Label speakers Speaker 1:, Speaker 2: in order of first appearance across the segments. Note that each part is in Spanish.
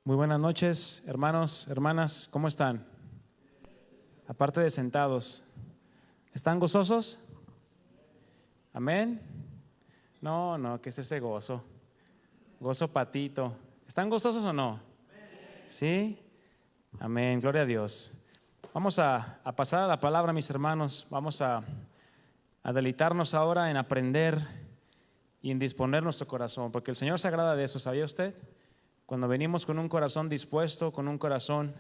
Speaker 1: Muy buenas noches, hermanos, hermanas, ¿cómo están? Aparte de sentados, ¿están gozosos? ¿Amén? No, ¿qué es ese gozo? Gozo patito. ¿Están gozosos o no? ¿Sí? Amén, gloria a Dios. Vamos a pasar a la palabra, mis hermanos. Vamos a deleitarnos ahora en aprender y en disponer nuestro corazón, porque el Señor se agrada de eso, ¿sabía usted? Cuando venimos con un corazón dispuesto, con un corazón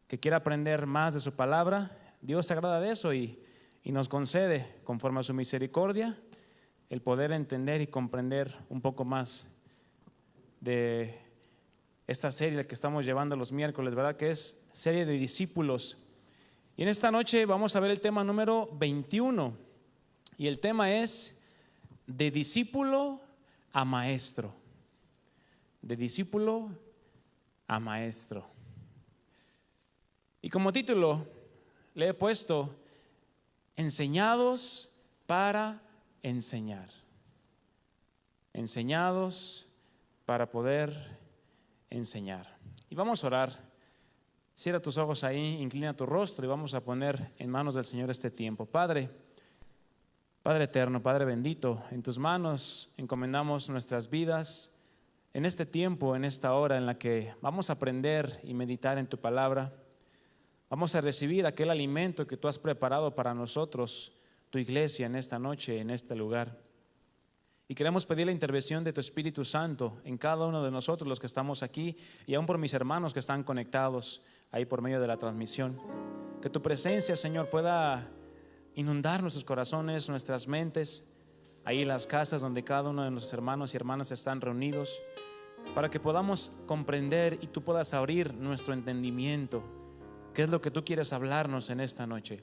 Speaker 1: que quiere aprender más de su palabra, Dios se agrada de eso y nos concede, conforme a su misericordia, el poder entender y comprender un poco más de esta serie que estamos llevando los miércoles, ¿verdad? Que es serie de discípulos. Y en esta noche vamos a ver el tema número 21 y el tema es de discípulo a maestro. De discípulo a maestro. Y como título le he puesto enseñados para enseñar. Enseñados para poder enseñar. Y vamos a orar. Cierra tus ojos ahí, inclina tu rostro y vamos a poner en manos del Señor este tiempo. Padre eterno, Padre bendito, en tus manos encomendamos nuestras vidas en este tiempo, en esta hora en la que vamos a aprender y meditar en tu palabra. Vamos a recibir aquel alimento que tú has preparado para nosotros, tu iglesia, en esta noche, en este lugar. Y queremos pedir la intervención de tu Espíritu Santo en cada uno de nosotros, los que estamos aquí, y aún por mis hermanos que están conectados ahí por medio de la transmisión. Que tu presencia, Señor, pueda inundar nuestros corazones, nuestras mentes, ahí en las casas donde cada uno de nuestros hermanos y hermanas están reunidos, para que podamos comprender y tú puedas abrir nuestro entendimiento. ¿Qué es lo que tú quieres hablarnos en esta noche?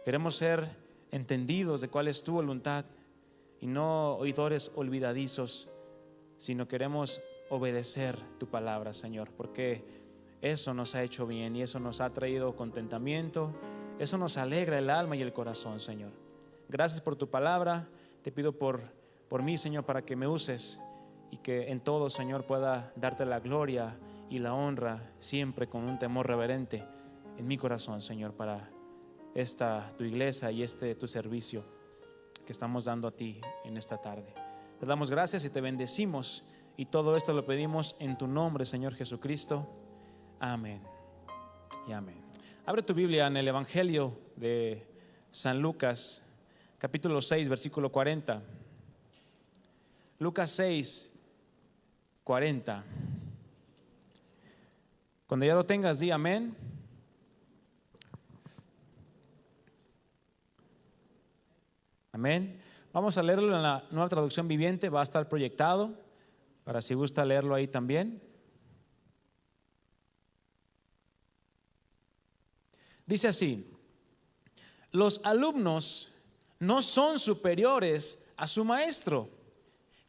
Speaker 1: Queremos ser entendidos de cuál es tu voluntad y no oidores olvidadizos, sino queremos obedecer tu palabra, Señor, porque eso nos ha hecho bien y eso nos ha traído contentamiento, eso nos alegra el alma y el corazón, Señor. Gracias por tu palabra. Te pido por mí, Señor, para que me uses y que en todo, Señor, pueda darte la gloria y la honra siempre con un temor reverente en mi corazón, Señor, para esta tu iglesia y tu servicio que estamos dando a ti en esta tarde. Te damos gracias y te bendecimos y todo esto lo pedimos en tu nombre, Señor Jesucristo. Amén y amén. Abre tu Biblia en el Evangelio de San Lucas, capítulo 6, versículo 40. Lucas 6, 40. Cuando ya lo tengas, di amén. Amén. Vamos a leerlo en la Nueva Traducción Viviente, va a estar proyectado para si gusta leerlo ahí también. Dice así: los alumnos no son superiores a su maestro,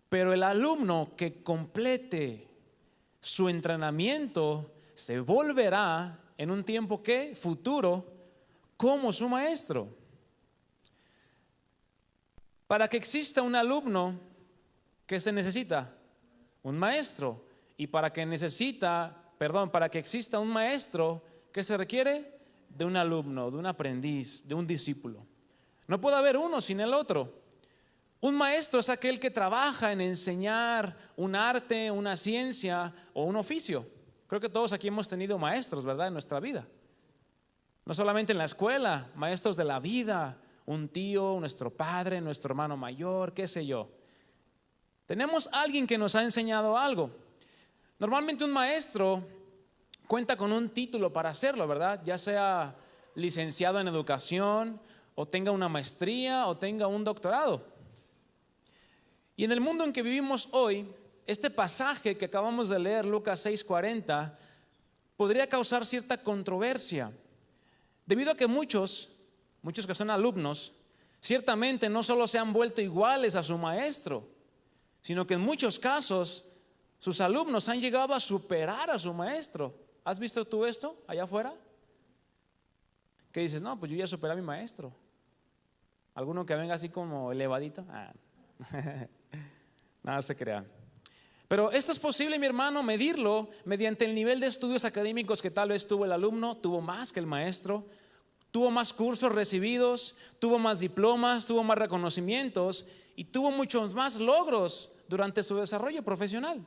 Speaker 1: pero el alumno que complete su entrenamiento se volverá en un tiempo que futuro como su maestro. Para que exista un alumno, ¿qué se necesita? Un maestro. Y para que exista un maestro, ¿qué se requiere? De un alumno, de un aprendiz, de un discípulo. No puede haber uno sin el otro. Un maestro es aquel que trabaja en enseñar un arte, una ciencia o un oficio. Creo que todos aquí hemos tenido maestros, ¿verdad?, en nuestra vida. No solamente en la escuela, maestros de la vida, un tío, nuestro padre, nuestro hermano mayor, qué sé yo. Tenemos alguien que nos ha enseñado algo. Normalmente un maestro cuenta con un título para hacerlo, ¿verdad? Ya sea licenciado en educación, o tenga una maestría, o tenga un doctorado. Y en el mundo en que vivimos hoy, este pasaje que acabamos de leer, Lucas 6:40, podría causar cierta controversia, debido a que muchos que son alumnos, ciertamente no solo se han vuelto iguales a su maestro, sino que en muchos casos sus alumnos han llegado a superar a su maestro. ¿Has visto tú esto allá afuera? Que dices, no, pues yo ya superé a mi maestro. ¿Alguno que venga así como elevadito? No se crean. Pero esto es posible, mi hermano, medirlo mediante el nivel de estudios académicos que tal vez tuvo el alumno. Tuvo más que el maestro, tuvo más cursos recibidos, tuvo más diplomas, tuvo más reconocimientos y tuvo muchos más logros durante su desarrollo profesional.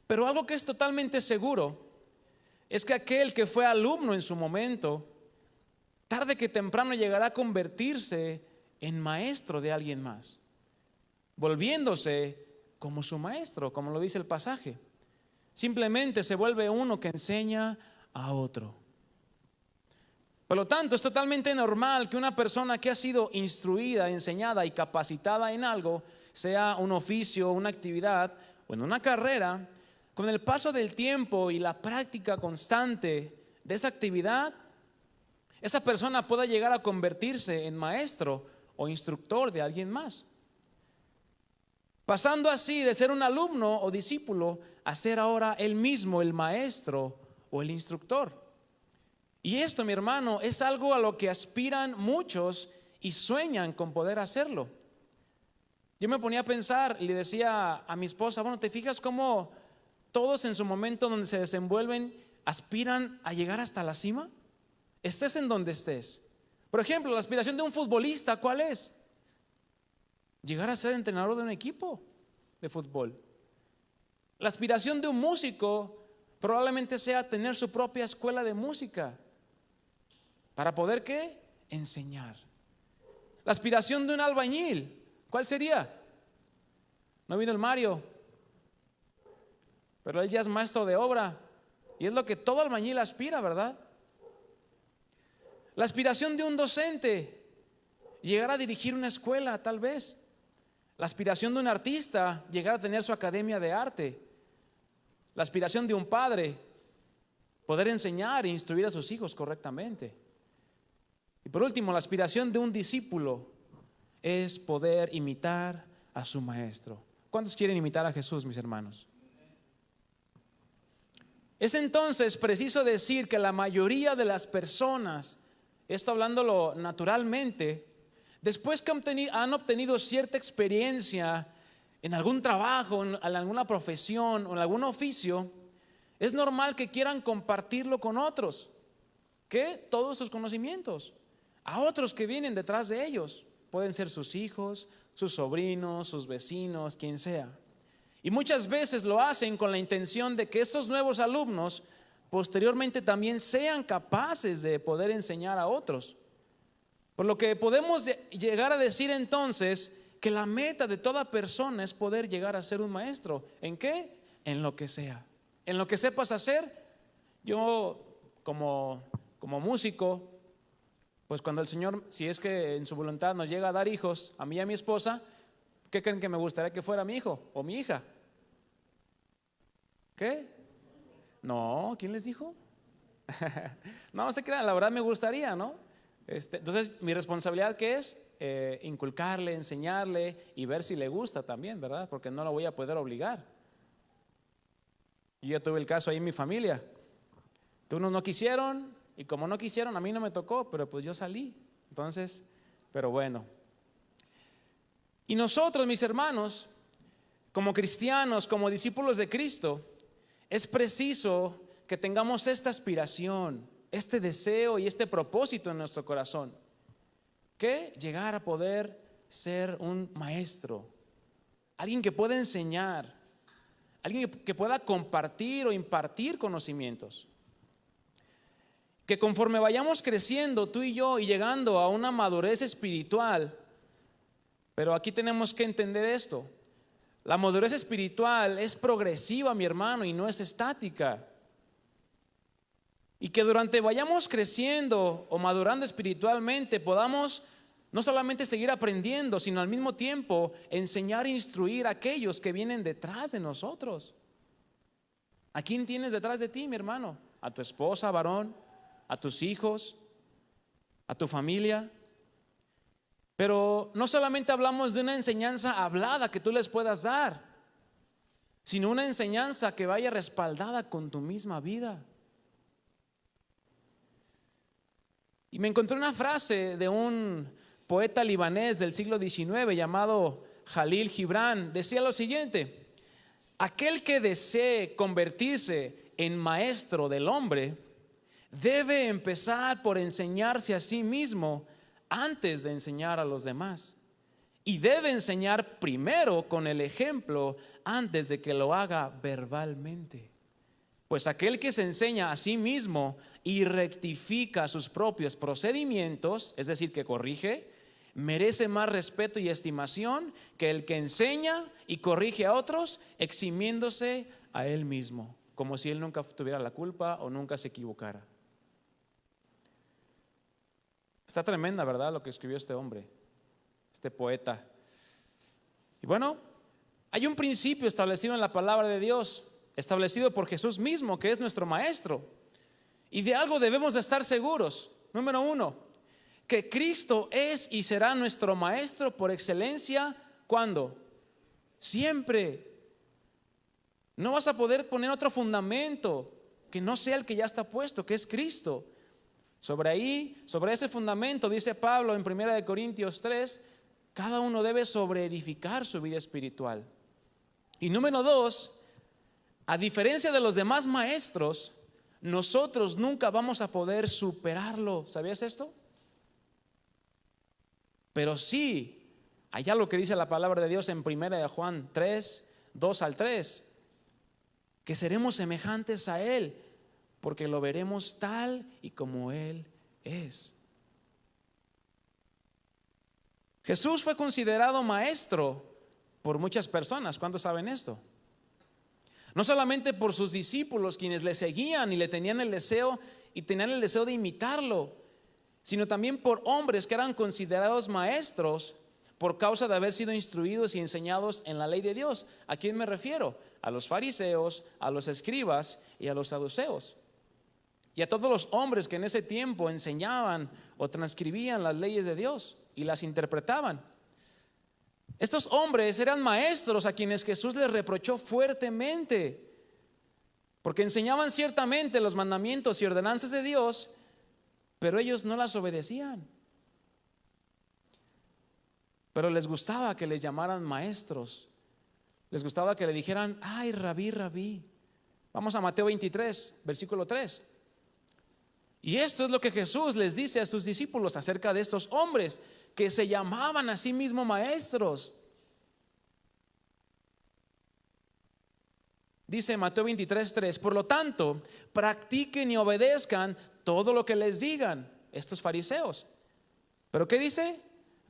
Speaker 1: Pero algo que es totalmente seguro es que aquel que fue alumno en su momento, tarde que temprano llegará a convertirse en maestro de alguien más, volviéndose como su maestro, como lo dice el pasaje. Simplemente se vuelve uno que enseña a otro. Por lo tanto, es totalmente normal que una persona que ha sido instruida, enseñada y capacitada en algo, sea un oficio, una actividad o en una carrera, con el paso del tiempo y la práctica constante de esa actividad, esa persona pueda llegar a convertirse en maestro o instructor de alguien más, pasando así de ser un alumno o discípulo a ser ahora él mismo el maestro o el instructor. Y esto, mi hermano, es algo a lo que aspiran muchos y sueñan con poder hacerlo. Yo me ponía a pensar y le decía a mi esposa, bueno, ¿te fijas cómo todos en su momento donde se desenvuelven aspiran a llegar hasta la cima? Estés en donde estés. Por ejemplo, la aspiración de un futbolista, ¿cuál es? Llegar a ser entrenador de un equipo de fútbol. La aspiración de un músico probablemente sea tener su propia escuela de música. ¿Para poder qué? Enseñar. La aspiración de un albañil, ¿cuál sería? No vino el Mario, pero él ya es maestro de obra y es lo que todo albañil aspira, ¿verdad? La aspiración de un docente, llegar a dirigir una escuela tal vez. La aspiración de un artista, llegar a tener su academia de arte. La aspiración de un padre, poder enseñar e instruir a sus hijos correctamente. Y por último, la aspiración de un discípulo es poder imitar a su maestro. ¿Cuántos quieren imitar a Jesús, mis hermanos? Es entonces preciso decir que la mayoría de las personas, esto hablándolo naturalmente, después que han obtenido cierta experiencia en algún trabajo, en alguna profesión o en algún oficio, es normal que quieran compartirlo con otros. ¿Qué? Todos sus conocimientos. A otros que vienen detrás de ellos. Pueden ser sus hijos, sus sobrinos, sus vecinos, quien sea. Y muchas veces lo hacen con la intención de que estos nuevos alumnos posteriormente también sean capaces de poder enseñar a otros. Por lo que podemos llegar a decir entonces que la meta de toda persona es poder llegar a ser un maestro. ¿En qué? En lo que sea. En lo que sepas hacer. Yo como músico, pues cuando el Señor, si es que en su voluntad nos llega a dar hijos, a mí y a mi esposa, ¿qué creen que me gustaría que fuera mi hijo o mi hija? ¿Qué? No, ¿quién les dijo? No se crean, la verdad me gustaría, ¿no? Entonces, mi responsabilidad ¿qué es? Inculcarle, enseñarle y ver si le gusta también, ¿verdad? Porque no lo voy a poder obligar. Y yo tuve el caso ahí en mi familia, que unos no quisieron y como no quisieron a mí no me tocó, pero pues yo salí. Entonces, pero bueno. Y nosotros, mis hermanos, como cristianos, como discípulos de Cristo, es preciso que tengamos esta aspiración, este deseo y este propósito en nuestro corazón, que llegar a poder ser un maestro, alguien que pueda enseñar, alguien que pueda compartir o impartir conocimientos. Que conforme vayamos creciendo tú y yo y llegando a una madurez espiritual, pero aquí tenemos que entender esto, la madurez espiritual es progresiva, mi hermano, y no es estática. Y que durante vayamos creciendo o madurando espiritualmente podamos no solamente seguir aprendiendo, sino al mismo tiempo enseñar e instruir a aquellos que vienen detrás de nosotros. ¿A quién tienes detrás de ti, mi hermano? ¿A tu esposa, varón? ¿A tus hijos? ¿A tu familia? Pero no solamente hablamos de una enseñanza hablada que tú les puedas dar, sino una enseñanza que vaya respaldada con tu misma vida. Y me encontré una frase de un poeta libanés del siglo XIX llamado Jalil Gibran. Decía lo siguiente: Aquel que desee convertirse en maestro del hombre debe empezar por enseñarse a sí mismo antes de enseñar a los demás. Y debe enseñar primero con el ejemplo antes de que lo haga verbalmente. Pues aquel que se enseña a sí mismo y rectifica sus propios procedimientos, es decir, que corrige, merece más respeto y estimación que el que enseña y corrige a otros, eximiéndose a él mismo, como si él nunca tuviera la culpa o nunca se equivocara. Está tremenda, ¿verdad?, lo que escribió este hombre, este poeta. Y bueno, hay un principio establecido en la palabra de Dios, establecido por Jesús mismo, que es nuestro maestro. Y de algo debemos de estar seguros. Número 1, que Cristo es y será nuestro maestro por excelencia. ¿Cuándo? Siempre. No vas a poder poner otro fundamento que no sea el que ya está puesto, que es Cristo. Sobre ese fundamento, dice Pablo en 1 Corintios 3, cada uno debe sobreedificar su vida espiritual. Y número 2, a diferencia de los demás maestros, nosotros nunca vamos a poder superarlo. ¿Sabías esto? Pero sí, hay algo que dice la palabra de Dios en 1 Juan 3, 2 al 3, que seremos semejantes a Él, porque lo veremos tal y como Él es. Jesús fue considerado maestro por muchas personas. ¿Cuántos saben esto? No solamente por sus discípulos, quienes le seguían y le tenían el deseo de imitarlo, sino también por hombres que eran considerados maestros por causa de haber sido instruidos y enseñados en la ley de Dios. ¿A quién me refiero? A los fariseos, a los escribas y a los saduceos. Y a todos los hombres que en ese tiempo enseñaban o transcribían las leyes de Dios y las interpretaban. Estos hombres eran maestros a quienes Jesús les reprochó fuertemente, porque enseñaban ciertamente los mandamientos y ordenanzas de Dios, pero ellos no las obedecían. Pero les gustaba que les llamaran maestros, les gustaba que le dijeran, ay, rabí, rabí. Vamos a Mateo 23, versículo 3. Y esto es lo que Jesús les dice a sus discípulos acerca de estos hombres que se llamaban a sí mismos maestros. Dice Mateo 23, 3, por lo tanto, practiquen y obedezcan todo lo que les digan estos fariseos. ¿Pero qué dice?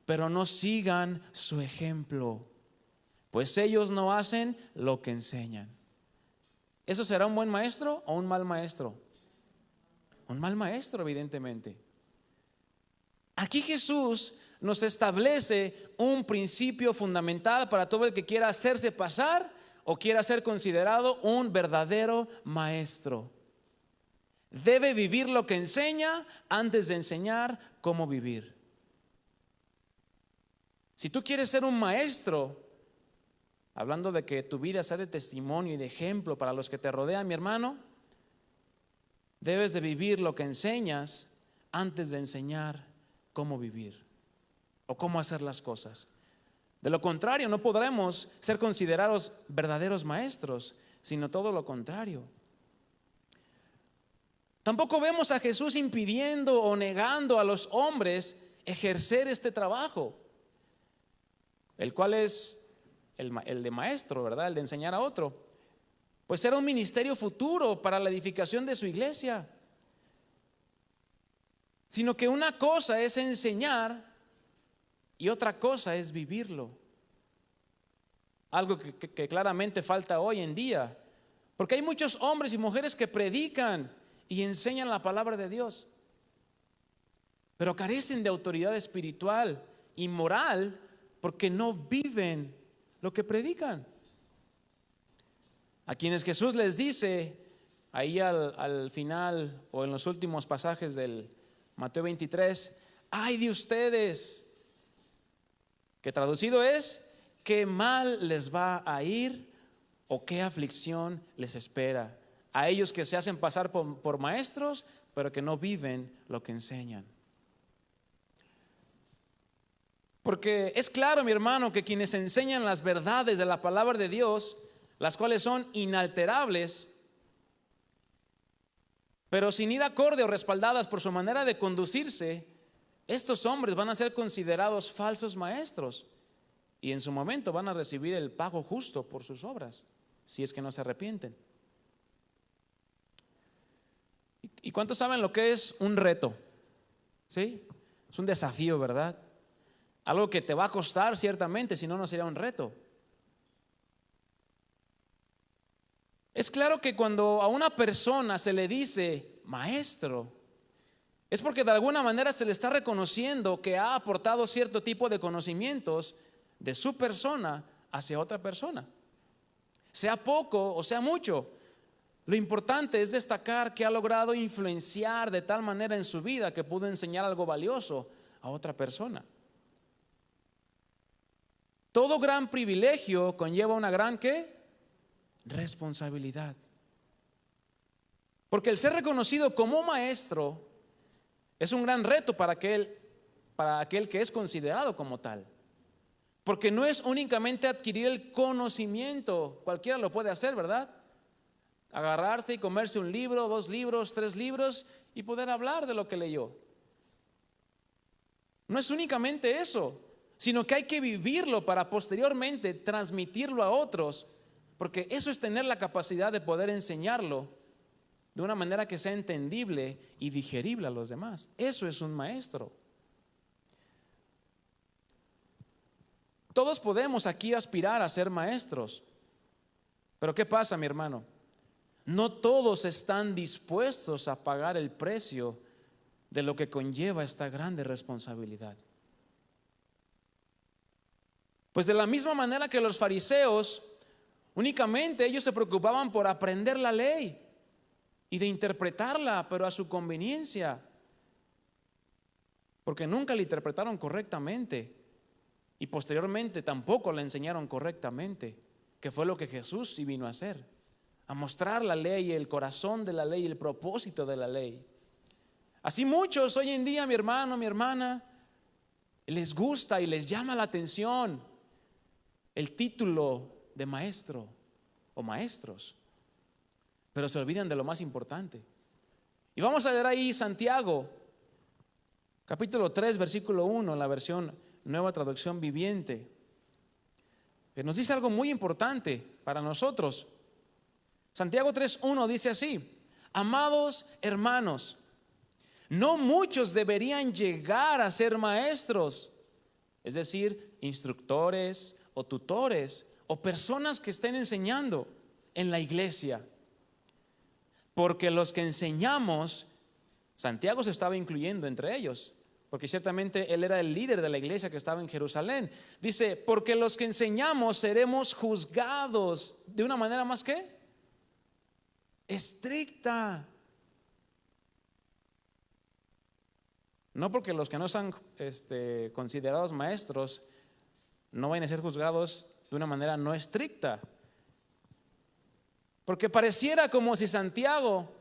Speaker 1: Pero no sigan su ejemplo, pues ellos no hacen lo que enseñan. ¿Eso será un buen maestro o un mal maestro? Un mal maestro, evidentemente. Aquí Jesús nos establece un principio fundamental para todo el que quiera hacerse pasar o quiera ser considerado un verdadero maestro. Debe vivir lo que enseña antes de enseñar cómo vivir. Si tú quieres ser un maestro, hablando de que tu vida sea de testimonio y de ejemplo para los que te rodean, mi hermano, debes de vivir lo que enseñas antes de enseñar cómo vivir o cómo hacer las cosas. De lo contrario, no podremos ser considerados verdaderos maestros, sino todo lo contrario. Tampoco vemos a Jesús impidiendo o negando a los hombres ejercer este trabajo, el cual es el de maestro, ¿verdad? El de enseñar a otro. Pues era un ministerio futuro para la edificación de su iglesia. Sino que una cosa es enseñar y otra cosa es vivirlo. Algo que claramente falta hoy en día. Porque hay muchos hombres y mujeres que predican y enseñan la palabra de Dios, pero carecen de autoridad espiritual y moral porque no viven lo que predican. A quienes Jesús les dice ahí al final o en los últimos pasajes del Mateo 23, ay de ustedes, que traducido es, qué mal les va a ir o qué aflicción les espera. A ellos que se hacen pasar por maestros, pero que no viven lo que enseñan. Porque es claro, mi hermano, que quienes enseñan las verdades de la palabra de Dios las cuales son inalterables, pero sin ir acorde o respaldadas por su manera de conducirse, estos hombres van a ser considerados falsos maestros y en su momento van a recibir el pago justo por sus obras, si es que no se arrepienten. ¿Y cuántos saben lo que es un reto? ¿Sí? Es un desafío, ¿verdad? Algo que te va a costar ciertamente, si no, no sería un reto. Es claro que cuando a una persona se le dice maestro, es porque de alguna manera se le está reconociendo que ha aportado cierto tipo de conocimientos de su persona hacia otra persona. Sea poco o sea mucho, lo importante es destacar que ha logrado influenciar de tal manera en su vida que pudo enseñar algo valioso a otra persona. Todo gran privilegio conlleva una gran ¿qué? Responsabilidad. Porque el ser reconocido como maestro es un gran reto para aquel que es considerado como tal. Porque no es únicamente adquirir el conocimiento, cualquiera lo puede hacer, ¿verdad? Agarrarse y comerse un libro, 2 libros, 3 libros y poder hablar de lo que leyó. No es únicamente eso, sino que hay que vivirlo para posteriormente transmitirlo a otros, porque eso es tener la capacidad de poder enseñarlo de una manera que sea entendible y digerible a los demás. Eso es un maestro. Todos podemos aquí aspirar a ser maestros, pero ¿qué pasa, mi hermano? No todos están dispuestos a pagar el precio de lo que conlleva esta grande responsabilidad. Pues de la misma manera que los fariseos, únicamente ellos se preocupaban por aprender la ley y de interpretarla, pero a su conveniencia, porque nunca la interpretaron correctamente y posteriormente tampoco la enseñaron correctamente, que fue lo que Jesús sí vino a hacer, a mostrar la ley, el corazón de la ley, el propósito de la ley. Así muchos hoy en día, mi hermano, mi hermana, les gusta y les llama la atención el título de maestro o maestros, pero se olvidan de lo más importante. Y vamos a leer ahí Santiago, capítulo 3, versículo 1, en la versión Nueva Traducción Viviente, que nos dice algo muy importante para nosotros. Santiago 3:1 dice así: amados hermanos, no muchos deberían llegar a ser maestros, es decir, instructores o tutores o personas que estén enseñando en la iglesia, porque los que enseñamos, Santiago se estaba incluyendo entre ellos, porque ciertamente él era el líder de la iglesia que estaba en Jerusalén. Dice, porque los que enseñamos seremos juzgados de una manera más que estricta. No porque los que no sean considerados maestros no vayan a ser juzgados de una manera no estricta. Porque pareciera como si Santiago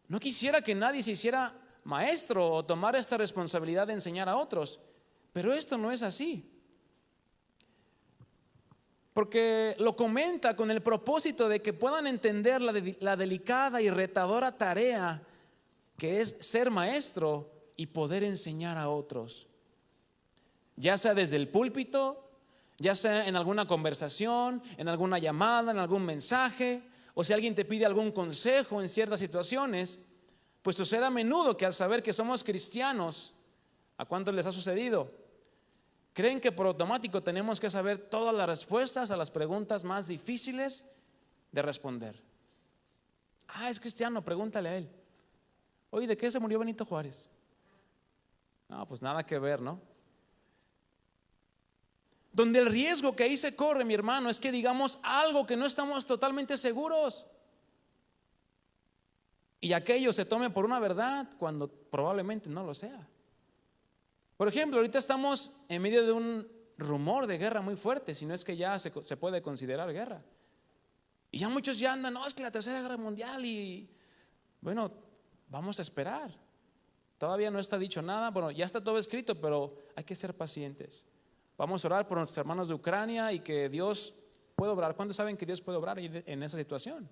Speaker 1: no quisiera que nadie se hiciera maestro o tomara esta responsabilidad de enseñar a otros. Pero esto no es así. Porque lo comenta con el propósito de que puedan entender la delicada y retadora tarea que es ser maestro y poder enseñar a otros. Ya sea desde el púlpito, ya sea en alguna conversación, en alguna llamada, en algún mensaje, o si alguien te pide algún consejo en ciertas situaciones, pues sucede a menudo que al saber que somos cristianos, ¿a cuántos les ha sucedido? Creen que por automático tenemos que saber todas las respuestas a las preguntas más difíciles de responder. Es cristiano, pregúntale a él. Oye, ¿de qué se murió Benito Juárez? No, pues nada que ver, ¿no? Donde el riesgo que ahí se corre, mi hermano, es que digamos algo que no estamos totalmente seguros y aquello se tome por una verdad cuando probablemente no lo sea. Por ejemplo, ahorita estamos en medio de un rumor de guerra muy fuerte, si no es que ya se puede considerar guerra. Y ya muchos ya andan, no, es que la tercera guerra mundial y bueno, vamos a esperar. Todavía no está dicho nada, bueno, ya está todo escrito, pero hay que ser pacientes. Vamos a orar por nuestros hermanos de Ucrania y que Dios puede obrar. ¿Cuántos saben que Dios puede obrar en esa situación?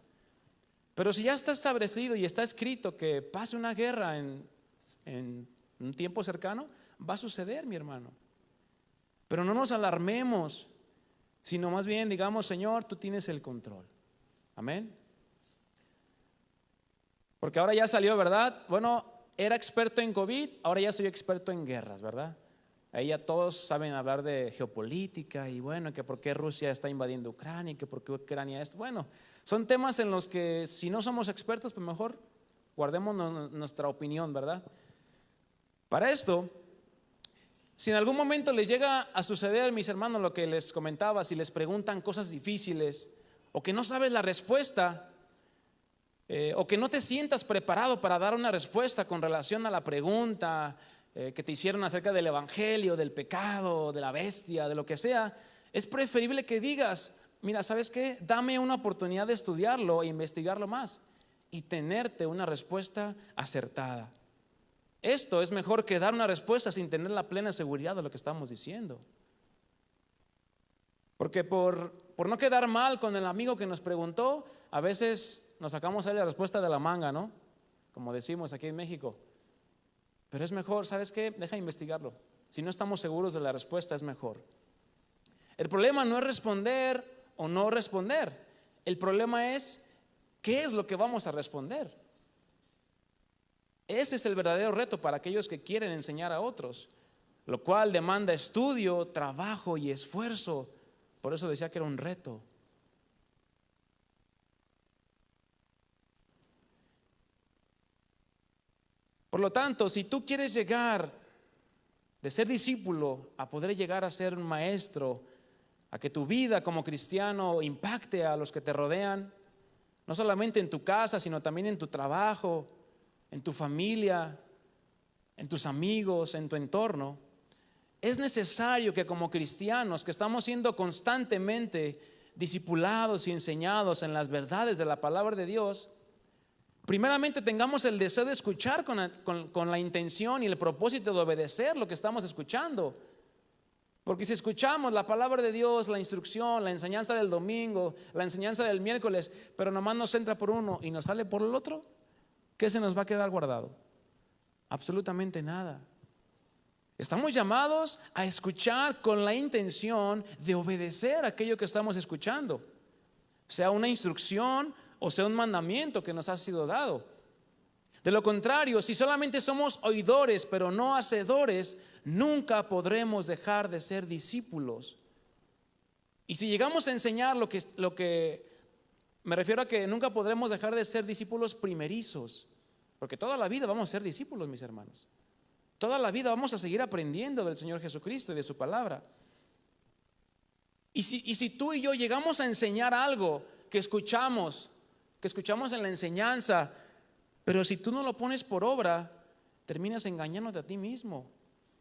Speaker 1: Pero si ya está establecido y está escrito que pase una guerra en un tiempo cercano, va a suceder, mi hermano. Pero no nos alarmemos, sino más bien digamos, Señor, tú tienes el control. Amén. Porque ahora ya salió, ¿verdad? Bueno, era experto en COVID, ahora ya soy experto en guerras, ¿verdad? Ahí ya todos saben hablar de geopolítica y bueno, que por qué Rusia está invadiendo Ucrania, que por qué Ucrania es. Bueno, son temas en los que si no somos expertos, pues mejor guardemos nuestra opinión, ¿verdad? Para esto, si en algún momento les llega a suceder, mis hermanos, lo que les comentaba, si les preguntan cosas difíciles o que no sabes la respuesta, o que no te sientas preparado para dar una respuesta con relación a la pregunta que te hicieron acerca del evangelio, del pecado, de la bestia, de lo que sea, es preferible que digas, mira, ¿sabes qué? Dame una oportunidad de estudiarlo e investigarlo más y tenerte una respuesta acertada. Esto es mejor que dar una respuesta sin tener la plena seguridad de lo que estamos diciendo. Porque por no quedar mal con el amigo que nos preguntó, a veces nos sacamos ahí la respuesta de la manga, ¿no? Como decimos aquí en México. Pero es mejor, ¿sabes qué? Deja investigarlo. Si no estamos seguros de la respuesta, es mejor. El problema no es responder o no responder. El problema es, ¿qué es lo que vamos a responder? Ese es el verdadero reto para aquellos que quieren enseñar a otros, lo cual demanda estudio, trabajo y esfuerzo. Por eso decía que era un reto. Por lo tanto, si tú quieres llegar de ser discípulo a poder llegar a ser un maestro, a que tu vida como cristiano impacte a los que te rodean, no solamente en tu casa, sino también en tu trabajo, en tu familia, en tus amigos, en tu entorno, es necesario que como cristianos que estamos siendo constantemente discipulados y enseñados en las verdades de la palabra de Dios, primeramente tengamos el deseo de escuchar con la intención y el propósito de obedecer lo que estamos escuchando. Porque si escuchamos la palabra de Dios, la instrucción, la enseñanza del domingo, la enseñanza del miércoles, pero nomás nos entra por uno y nos sale por el otro, ¿qué se nos va a quedar guardado? Absolutamente nada. Estamos llamados a escuchar con la intención de obedecer aquello que estamos escuchando, sea una instrucción o sea un mandamiento que nos ha sido dado. De lo contrario, si solamente somos oidores pero no hacedores, nunca podremos dejar de ser discípulos. Y si llegamos a enseñar lo que me refiero a que nunca podremos dejar de ser discípulos primerizos, porque toda la vida vamos a ser discípulos, mis hermanos. Toda la vida vamos a seguir aprendiendo del Señor Jesucristo y de su palabra. Y si tú y yo llegamos a enseñar algo que escuchamos en la enseñanza, pero si tú no lo pones por obra, terminas engañándote a ti mismo.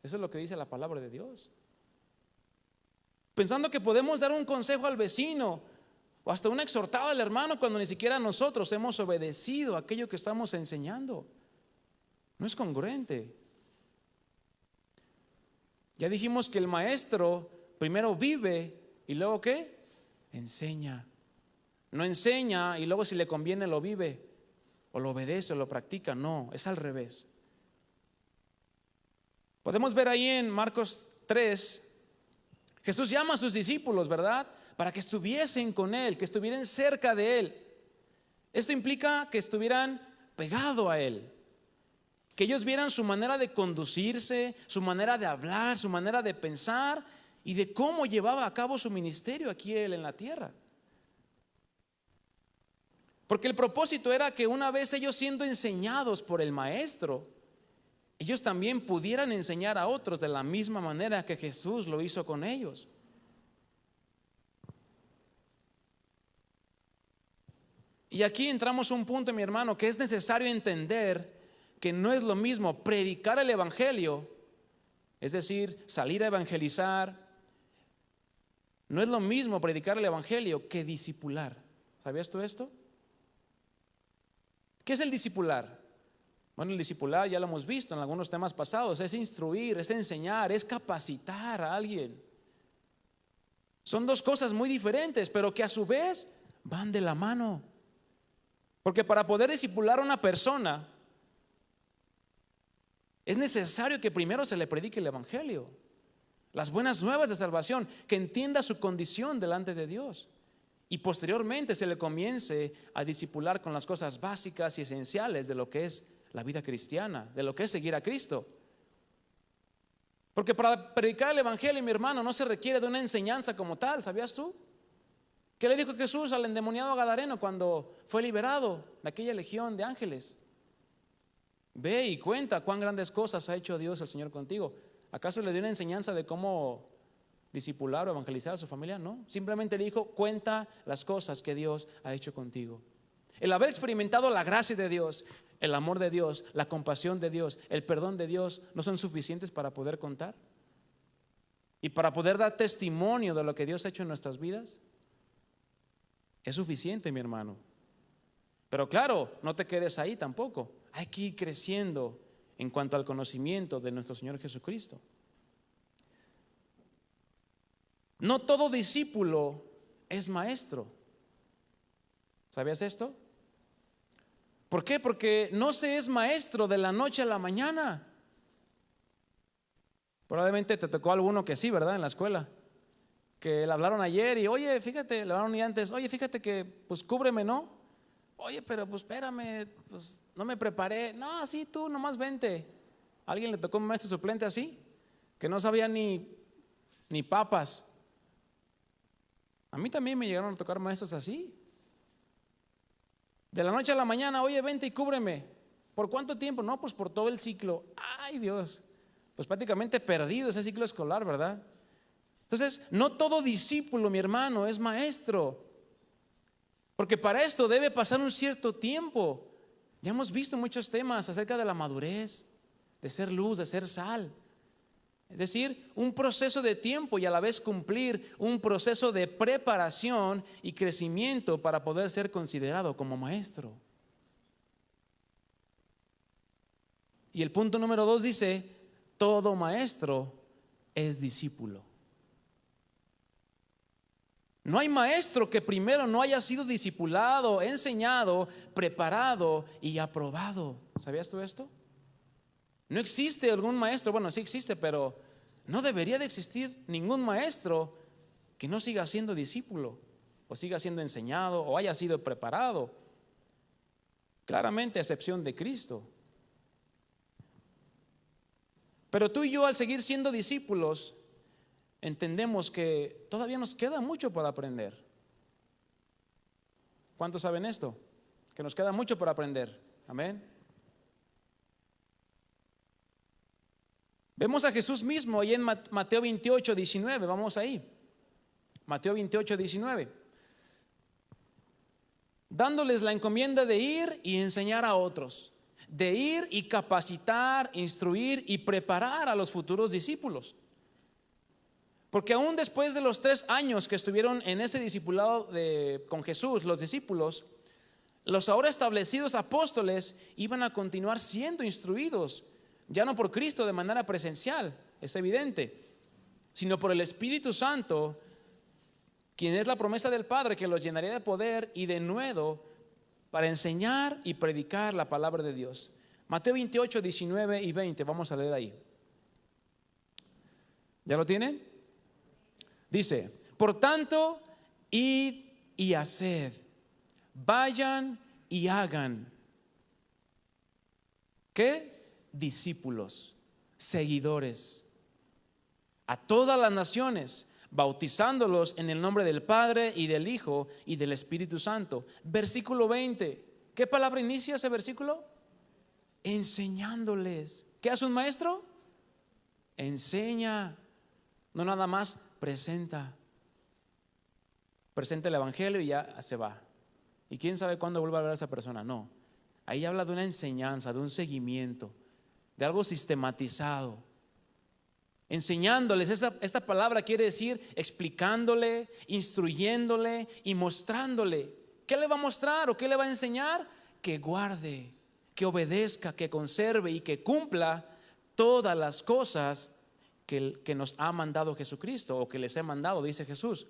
Speaker 1: Eso es lo que dice la palabra de Dios. Pensando que podemos dar un consejo al vecino o hasta una exhortada al hermano cuando ni siquiera nosotros hemos obedecido aquello que estamos enseñando. No es congruente. Ya dijimos que el maestro primero vive y luego ¿qué? Enseña. No enseña y luego si le conviene lo vive o lo obedece o lo practica. No, es al revés. Podemos ver ahí en Marcos 3, Jesús llama a sus discípulos, ¿verdad? Para que estuviesen con Él, que estuvieran cerca de Él. Esto implica que estuvieran pegados a Él, que ellos vieran su manera de conducirse, su manera de hablar, su manera de pensar y de cómo llevaba a cabo su ministerio aquí Él en la tierra. Porque el propósito era que una vez ellos siendo enseñados por el maestro, ellos también pudieran enseñar a otros de la misma manera que Jesús lo hizo con ellos. Y aquí entramos a un punto, mi hermano, que es necesario entender que no es lo mismo predicar el evangelio, es decir, salir a evangelizar. No es lo mismo predicar el evangelio que discipular. ¿Sabías tú esto? ¿Qué es el discipular? Bueno, el discipular ya lo hemos visto en algunos temas pasados, es instruir, es enseñar, es capacitar a alguien. Son dos cosas muy diferentes, pero que a su vez van de la mano. Porque para poder discipular a una persona es necesario que primero se le predique el evangelio, las buenas nuevas de salvación, que entienda su condición delante de Dios, y posteriormente se le comience a discipular con las cosas básicas y esenciales de lo que es la vida cristiana, de lo que es seguir a Cristo. Porque para predicar el evangelio, mi hermano, no se requiere de una enseñanza como tal. ¿Sabías tú? ¿Qué le dijo Jesús al endemoniado gadareno cuando fue liberado de aquella legión de ángeles? Ve y cuenta cuán grandes cosas ha hecho Dios el Señor contigo. ¿Acaso le dio una enseñanza de cómo discipular o evangelizar a su familia? No, simplemente le dijo: cuenta las cosas que Dios ha hecho contigo. El haber experimentado la gracia de Dios, el amor de Dios, la compasión de Dios, el perdón de Dios, ¿no son suficientes para poder contar? Y para poder dar testimonio de lo que Dios ha hecho en nuestras vidas. Es suficiente, mi hermano. Pero claro, no te quedes ahí tampoco. Hay que ir creciendo en cuanto al conocimiento de nuestro Señor Jesucristo. No todo discípulo es maestro. ¿Sabías esto? ¿Por qué? Porque no se es maestro de la noche a la mañana. Probablemente te tocó alguno que sí, ¿verdad? En la escuela, que le hablaron ayer y oye, fíjate, le hablaron y antes, oye, fíjate que pues cúbreme, ¿no? Oye, pero pues espérame, pues no me preparé. No, sí, tú nomás vente. ¿A alguien le tocó un maestro suplente así? Que no sabía ni papas. A mí también me llegaron a tocar maestros así. De la noche a la mañana, oye, vente y cúbreme. ¿Por cuánto tiempo? No, pues por todo el ciclo. Ay, Dios, pues prácticamente perdido ese ciclo escolar, ¿verdad? Entonces, no todo discípulo, mi hermano, es maestro. Porque para esto debe pasar un cierto tiempo. Ya hemos visto muchos temas acerca de la madurez, de ser luz, de ser sal. Es decir, un proceso de tiempo y a la vez cumplir un proceso de preparación y crecimiento para poder ser considerado como maestro. Y el punto número 2 dice: todo maestro es discípulo. No hay maestro que primero no haya sido discipulado, enseñado, preparado y aprobado. ¿Sabías tú esto? No existe algún maestro, bueno, sí existe, pero no debería de existir ningún maestro que no siga siendo discípulo, o siga siendo enseñado, o haya sido preparado. Claramente, a excepción de Cristo. Pero tú y yo, al seguir siendo discípulos, entendemos que todavía nos queda mucho por aprender. ¿Cuántos saben esto? Que nos queda mucho por aprender. Amén. Vemos a Jesús mismo ahí en Mateo 28, 19. Vamos ahí. Mateo 28, 19. Dándoles la encomienda de ir y enseñar a otros. De ir y capacitar, instruir y preparar a los futuros discípulos. Porque aún después de los 3 años que estuvieron en ese discipulado con Jesús, los discípulos, los ahora establecidos apóstoles iban a continuar siendo instruidos. Ya no por Cristo de manera presencial, es evidente, sino por el Espíritu Santo, quien es la promesa del Padre que los llenaría de poder y de nuevo para enseñar y predicar la palabra de Dios. Mateo 28, 19 y 20, vamos a leer ahí. ¿Ya lo tienen? Dice: por tanto, id y haced, vayan y hagan. ¿Qué? Discípulos, seguidores, a todas las naciones, bautizándolos en el nombre del Padre y del Hijo y del Espíritu Santo. Versículo 20. ¿Qué palabra inicia ese versículo? Enseñándoles. ¿Qué hace un maestro? Enseña, no nada más presenta. Presenta el evangelio y ya se va. Y quién sabe cuándo vuelva a ver a esa persona. No, ahí habla de una enseñanza, de un seguimiento, de algo sistematizado. Enseñándoles, esta palabra quiere decir explicándole, instruyéndole y mostrándole. ¿Qué le va a mostrar o qué le va a enseñar? Que guarde, que obedezca, que conserve y que cumpla todas las cosas que nos ha mandado Jesucristo, o que les he mandado, dice Jesús.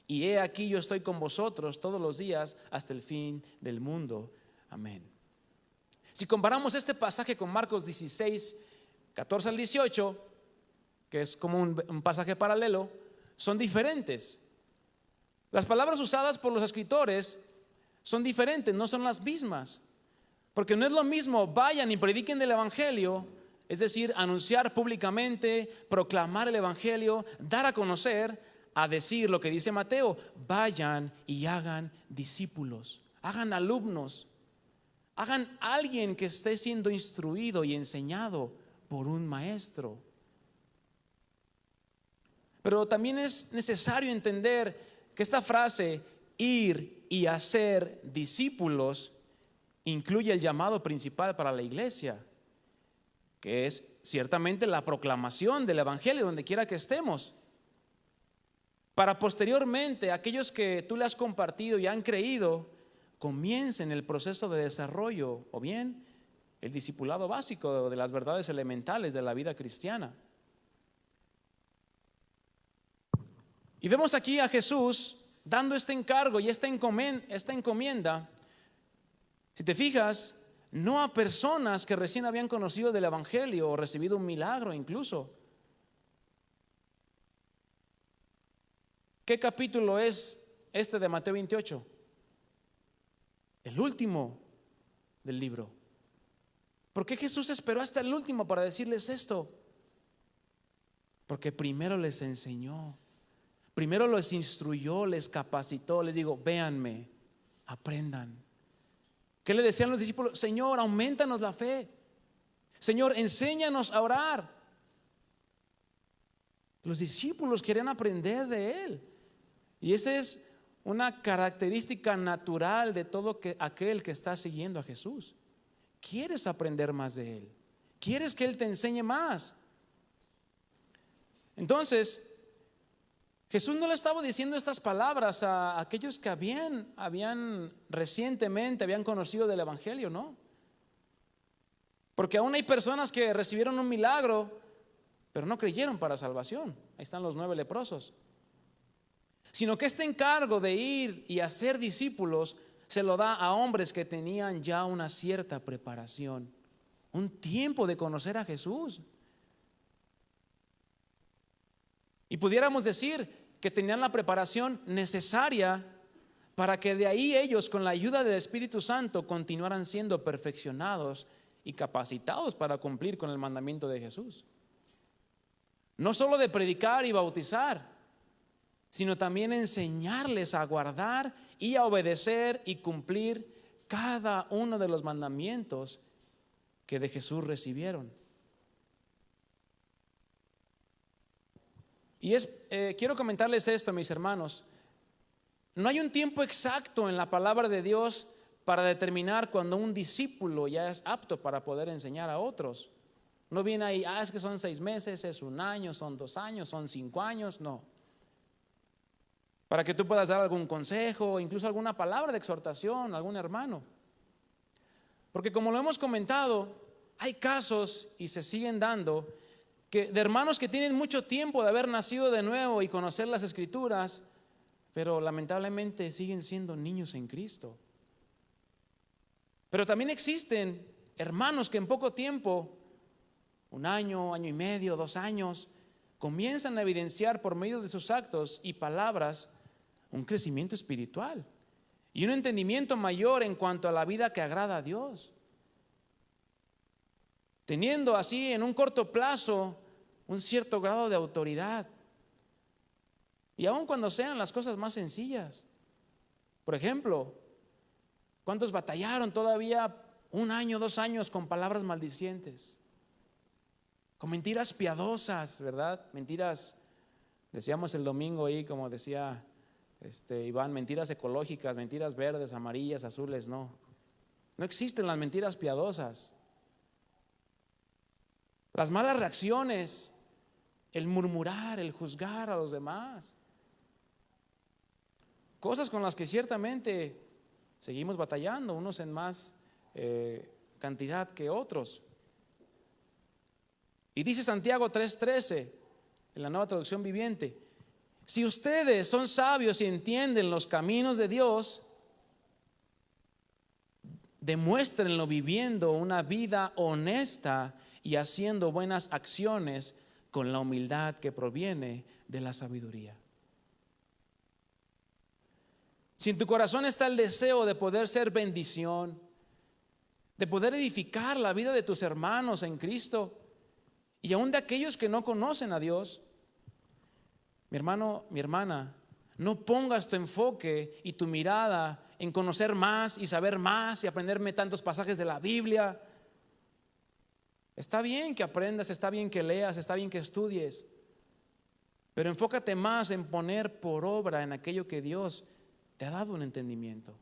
Speaker 1: Y he aquí, yo estoy con vosotros todos los días hasta el fin del mundo. Amén. Si comparamos este pasaje con Marcos 16, 14 al 18, que es como un pasaje paralelo, son diferentes. Las palabras usadas por los escritores son diferentes, no son las mismas. Porque no es lo mismo vayan y prediquen del evangelio, es decir, anunciar públicamente, proclamar el evangelio, dar a conocer, a decir lo que dice Mateo: vayan y hagan discípulos, hagan alumnos, hagan alguien que esté siendo instruido y enseñado por un maestro. Pero también es necesario entender que esta frase, ir y hacer discípulos, incluye el llamado principal para la iglesia, que es ciertamente la proclamación del evangelio donde quiera que estemos, para posteriormente aquellos que tú le has compartido y han creído comiencen el proceso de desarrollo, o bien el discipulado básico de las verdades elementales de la vida cristiana. Y vemos aquí a Jesús dando este encargo y esta encomienda, si te fijas, no a personas que recién habían conocido del evangelio o recibido un milagro incluso. ¿Qué capítulo es este de Mateo 28? El último del libro. ¿Por qué Jesús esperó hasta el último para decirles esto? Porque primero les enseñó, primero les instruyó, les capacitó, les digo: véanme, aprendan. ¿Qué le decían los discípulos? Señor, aumentanos la fe. Señor, enséñanos a orar. Los discípulos querían aprender de Él. Y esa es una característica natural de todo aquel que está siguiendo a Jesús. ¿Quieres aprender más de Él? ¿Quieres que Él te enseñe más? Entonces, Jesús no le estaba diciendo estas palabras a aquellos que habían recientemente habían conocido del evangelio, ¿no? Porque aún hay personas que recibieron un milagro, pero no creyeron para salvación. Ahí están los 9 leprosos. Sino que este encargo de ir y hacer discípulos se lo da a hombres que tenían ya una cierta preparación, un tiempo de conocer a Jesús. Y pudiéramos decir que tenían la preparación necesaria para que de ahí ellos, con la ayuda del Espíritu Santo, continuaran siendo perfeccionados y capacitados para cumplir con el mandamiento de Jesús. No solo de predicar y bautizar, sino también enseñarles a guardar y a obedecer y cumplir cada uno de los mandamientos que de Jesús recibieron. Y quiero comentarles esto, mis hermanos. No hay un tiempo exacto en la palabra de Dios para determinar cuando un discípulo ya es apto para poder enseñar a otros. No viene ahí, es que son 6 meses, es 1 año, son 2 años, son 5 años, no. Para que tú puedas dar algún consejo, incluso alguna palabra de exhortación a algún hermano. Porque como lo hemos comentado, hay casos y se siguen dando de hermanos que tienen mucho tiempo de haber nacido de nuevo y conocer las Escrituras, pero lamentablemente siguen siendo niños en Cristo. Pero también existen hermanos que en poco tiempo, 1 año, año y medio, 2 años, comienzan a evidenciar por medio de sus actos y palabras un crecimiento espiritual y un entendimiento mayor en cuanto a la vida que agrada a Dios, teniendo así en un corto plazo un cierto grado de autoridad, y aun cuando sean las cosas más sencillas. Por ejemplo, ¿cuántos batallaron todavía 1 año, 2 años con palabras maldicientes, con mentiras piadosas, verdad? Mentiras, decíamos el domingo ahí, como decía Iván, mentiras ecológicas, mentiras verdes, amarillas, azules. No existen las mentiras piadosas. Las malas reacciones, el murmurar, el juzgar a los demás, cosas con las que ciertamente seguimos batallando, unos en más cantidad que otros. Y dice Santiago 3:13, en la Nueva Traducción Viviente. Si ustedes son sabios y entienden los caminos de Dios, demuéstrenlo viviendo una vida honesta y haciendo buenas acciones con la humildad que proviene de la sabiduría. Si en tu corazón está el deseo de poder ser bendición, de poder edificar la vida de tus hermanos en Cristo y aún de aquellos que no conocen a Dios, mi hermano, mi hermana, no pongas tu enfoque y tu mirada en conocer más y saber más y aprenderme tantos pasajes de la Biblia. Está bien que aprendas, está bien que leas, está bien que estudies, pero enfócate más en poner por obra en aquello que Dios te ha dado un entendimiento.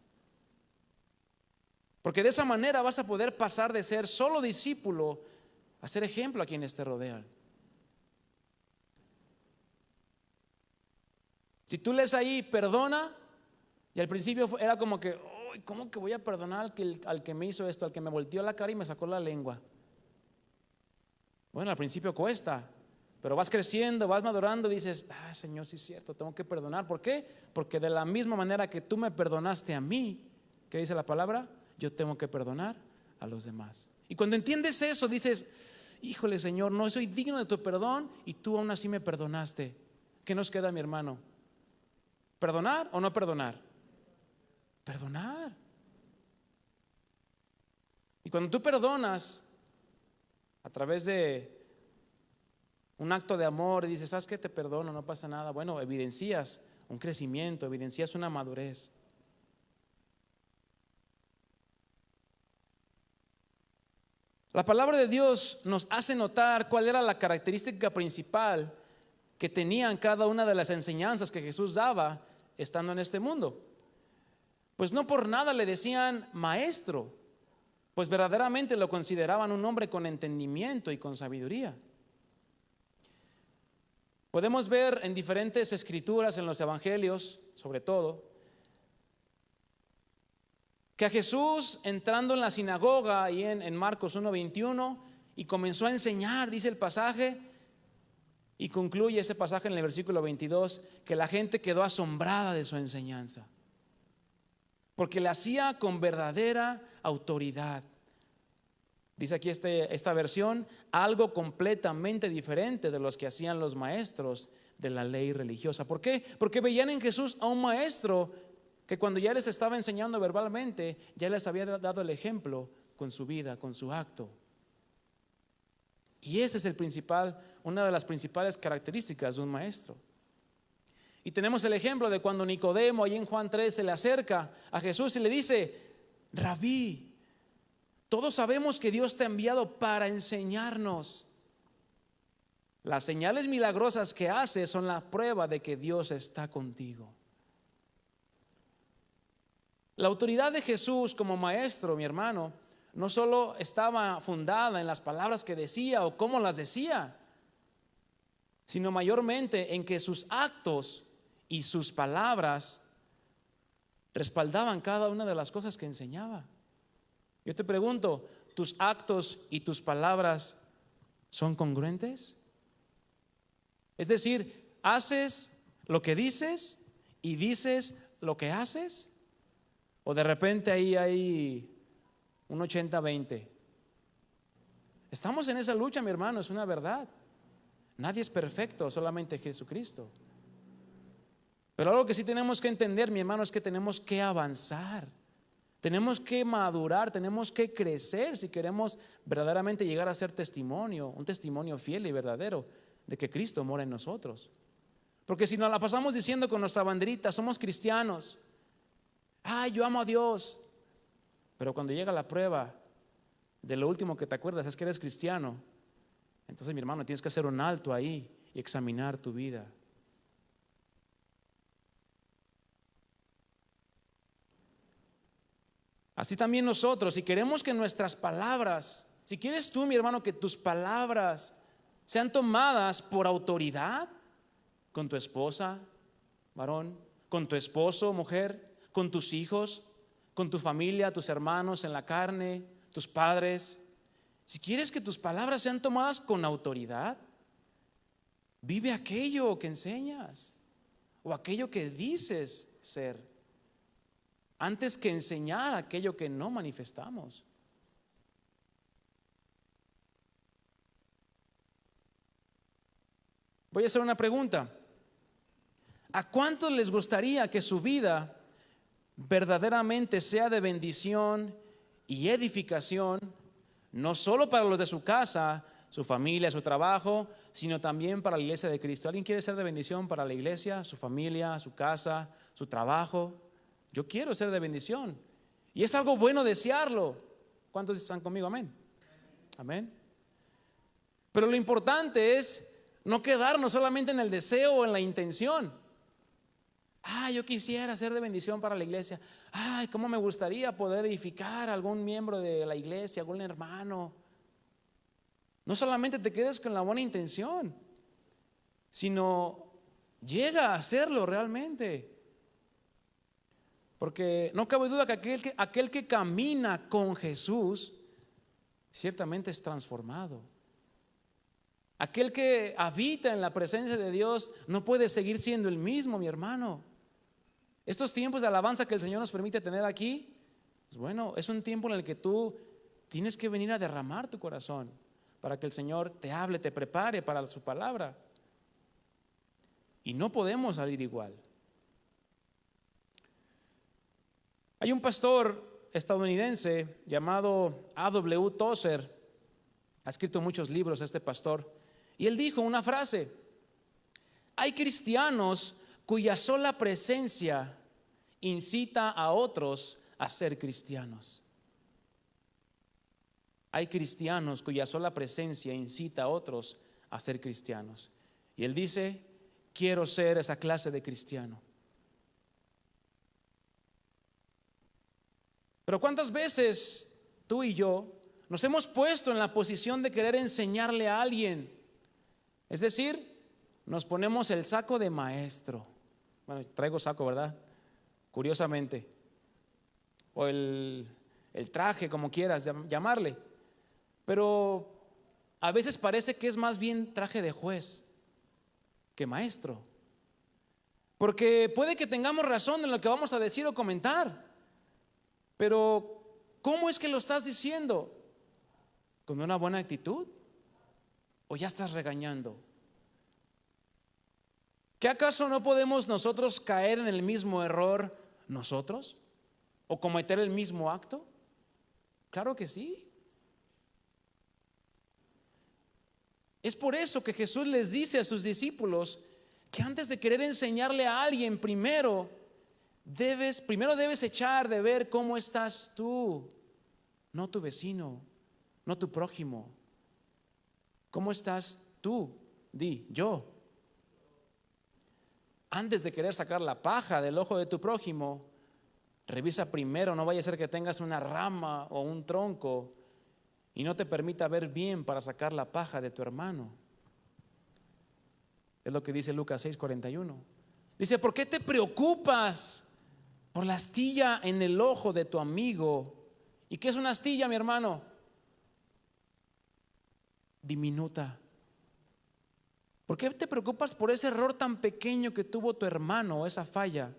Speaker 1: Porque de esa manera vas a poder pasar de ser solo discípulo a ser ejemplo a quienes te rodean. Si tú lees ahí, perdona, y al principio era como que, ¿cómo que voy a perdonar al que me hizo esto, al que me volteó la cara y me sacó la lengua? Bueno, al principio cuesta, pero vas creciendo, vas madurando y dices, Señor, sí es cierto, tengo que perdonar. ¿Por qué? Porque de la misma manera que tú me perdonaste a mí, ¿qué dice la palabra? Yo tengo que perdonar a los demás. Y cuando entiendes eso, dices, híjole, Señor, no soy digno de tu perdón y tú aún así me perdonaste. ¿Qué nos queda, mi hermano? ¿Perdonar o no perdonar? Perdonar. Y cuando tú perdonas a través de un acto de amor y dices, ¿sabes qué? Te perdono, no pasa nada. Bueno, evidencias un crecimiento, evidencias una madurez. La palabra de Dios nos hace notar cuál era la característica principal que tenían cada una de las enseñanzas que Jesús daba estando en este mundo. Pues no por nada le decían maestro, pues verdaderamente lo consideraban un hombre con entendimiento y con sabiduría. Podemos ver en diferentes escrituras, en los evangelios sobre todo, que a Jesús entrando en la sinagoga ahí en Marcos 1:21 y comenzó a enseñar, dice el pasaje, y concluye ese pasaje en el versículo 22, que la gente quedó asombrada de su enseñanza, porque le hacía con verdadera autoridad. Dice aquí esta versión, algo completamente diferente de los que hacían los maestros de la ley religiosa. ¿Por qué? Porque veían en Jesús a un maestro que cuando ya les estaba enseñando verbalmente, ya les había dado el ejemplo con su vida, con su acto. Y ese es una de las principales características de un maestro. Y tenemos el ejemplo de cuando Nicodemo, ahí en Juan 3, se le acerca a Jesús y le dice, Rabí, todos sabemos que Dios te ha enviado para enseñarnos. Las señales milagrosas que haces son la prueba de que Dios está contigo. La autoridad de Jesús como maestro, mi hermano, no solo estaba fundada en las palabras que decía o cómo las decía, sino mayormente en que sus actos y sus palabras respaldaban cada una de las cosas que enseñaba. Yo te pregunto, ¿tus actos y tus palabras son congruentes? Es decir, ¿haces lo que dices y dices lo que haces? ¿O de repente ahí hay un 80-20? Estamos en esa lucha, mi hermano, es una verdad. Nadie es perfecto, solamente Jesucristo. Pero algo que sí tenemos que entender, mi hermano, es que tenemos que avanzar. Tenemos que madurar, tenemos que crecer si queremos verdaderamente llegar a ser testimonio, un testimonio fiel y verdadero de que Cristo mora en nosotros. Porque si nos la pasamos diciendo con nuestra banderita, somos cristianos, yo amo a Dios, pero cuando llega la prueba, de lo último que te acuerdas es que eres cristiano, entonces, mi hermano, tienes que hacer un alto ahí y examinar tu vida. Así también nosotros, si queremos que nuestras palabras, si quieres tú, mi hermano, que tus palabras sean tomadas por autoridad con tu esposa, varón, con tu esposo, mujer, con tus hijos, con tu familia, tus hermanos en la carne, tus padres, si quieres que tus palabras sean tomadas con autoridad, Vive aquello que enseñas o aquello que dices ser, antes que enseñar aquello que no manifestamos. Voy a hacer una pregunta. ¿A cuántos les gustaría que su vida verdaderamente sea de bendición y edificación, no solo para los de su casa, su familia, su trabajo, sino también para la iglesia de Cristo? ¿Alguien quiere ser de bendición para la iglesia, su familia, su casa, su trabajo? Yo quiero ser de bendición. Y es algo bueno desearlo. ¿Cuántos están conmigo? Amén. Amén. Pero lo importante es no quedarnos solamente en el deseo o en la intención. Yo quisiera ser de bendición para la iglesia. Cómo me gustaría poder edificar a algún miembro de la iglesia, algún hermano. No solamente te quedes con la buena intención, sino llega a hacerlo realmente. Porque no cabe duda que aquel que camina con Jesús ciertamente es transformado. Aquel que habita en la presencia de Dios no puede seguir siendo el mismo, mi hermano. Estos tiempos de alabanza que el Señor nos permite tener aquí, pues bueno, es un tiempo en el que tú tienes que venir a derramar tu corazón para que el Señor te hable, te prepare para su palabra. Y no podemos salir igual. Hay un pastor estadounidense llamado A.W. Tozer. Ha escrito muchos libros este pastor. Y él dijo una frase: hay cristianos cuya sola presencia incita a otros a ser cristianos. Hay cristianos cuya sola presencia incita a otros a ser cristianos. Y él dice: quiero ser esa clase de cristiano. Pero ¿cuántas veces tú y yo nos hemos puesto en la posición de querer enseñarle a alguien? Es decir, nos ponemos el saco de maestro. Bueno, traigo saco, ¿verdad? Curiosamente. O el traje, como quieras llamarle. Pero a veces parece que es más bien traje de juez que maestro. Porque puede que tengamos razón en lo que vamos a decir o comentar. Pero ¿cómo es que lo estás diciendo? ¿Con una buena actitud? ¿O ya estás regañando? ¿Qué acaso no podemos nosotros caer en el mismo error nosotros? ¿O cometer el mismo acto? Claro que sí. Es por eso que Jesús les dice a sus discípulos que antes de querer enseñarle a alguien, primero debes echar de ver cómo estás tú, no tu vecino, no tu prójimo. ¿Cómo estás tú? Yo. Antes de querer sacar la paja del ojo de tu prójimo, revisa primero, no vaya a ser que tengas una rama o un tronco y no te permita ver bien para sacar la paja de tu hermano. Es lo que dice Lucas 6:41. Dice: ¿por qué te preocupas por la astilla en el ojo de tu amigo? ¿Y qué es una astilla, mi hermano? Diminuta. ¿Por qué te preocupas por ese error tan pequeño que tuvo tu hermano, esa falla,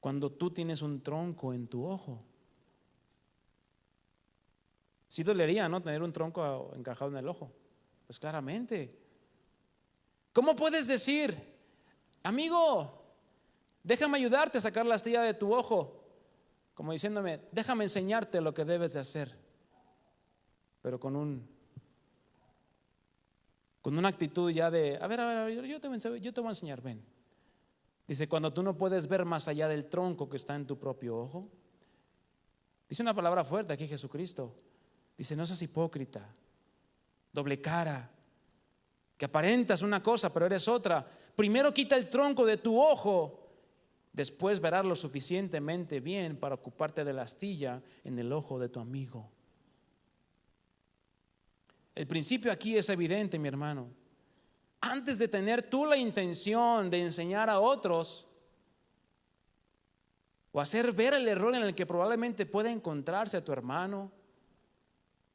Speaker 1: cuando tú tienes un tronco en tu ojo? Sí dolería, ¿no?, tener un tronco encajado en el ojo. Pues claramente. ¿Cómo puedes decir: amigo, déjame ayudarte a sacar la astilla de tu ojo? Como diciéndome: déjame enseñarte lo que debes de hacer. Pero con una actitud ya de: a ver, yo te voy a enseñar, ven. Dice: cuando tú no puedes ver más allá del tronco que está en tu propio ojo. Dice una palabra fuerte aquí Jesucristo. Dice: no seas hipócrita, doble cara, que aparentas una cosa pero eres otra. Primero quita el tronco de tu ojo, después verás lo suficientemente bien para ocuparte de la astilla en el ojo de tu amigo. El principio aquí es evidente, mi hermano. Antes de tener tú la intención de enseñar a otros o hacer ver el error en el que probablemente pueda encontrarse a tu hermano,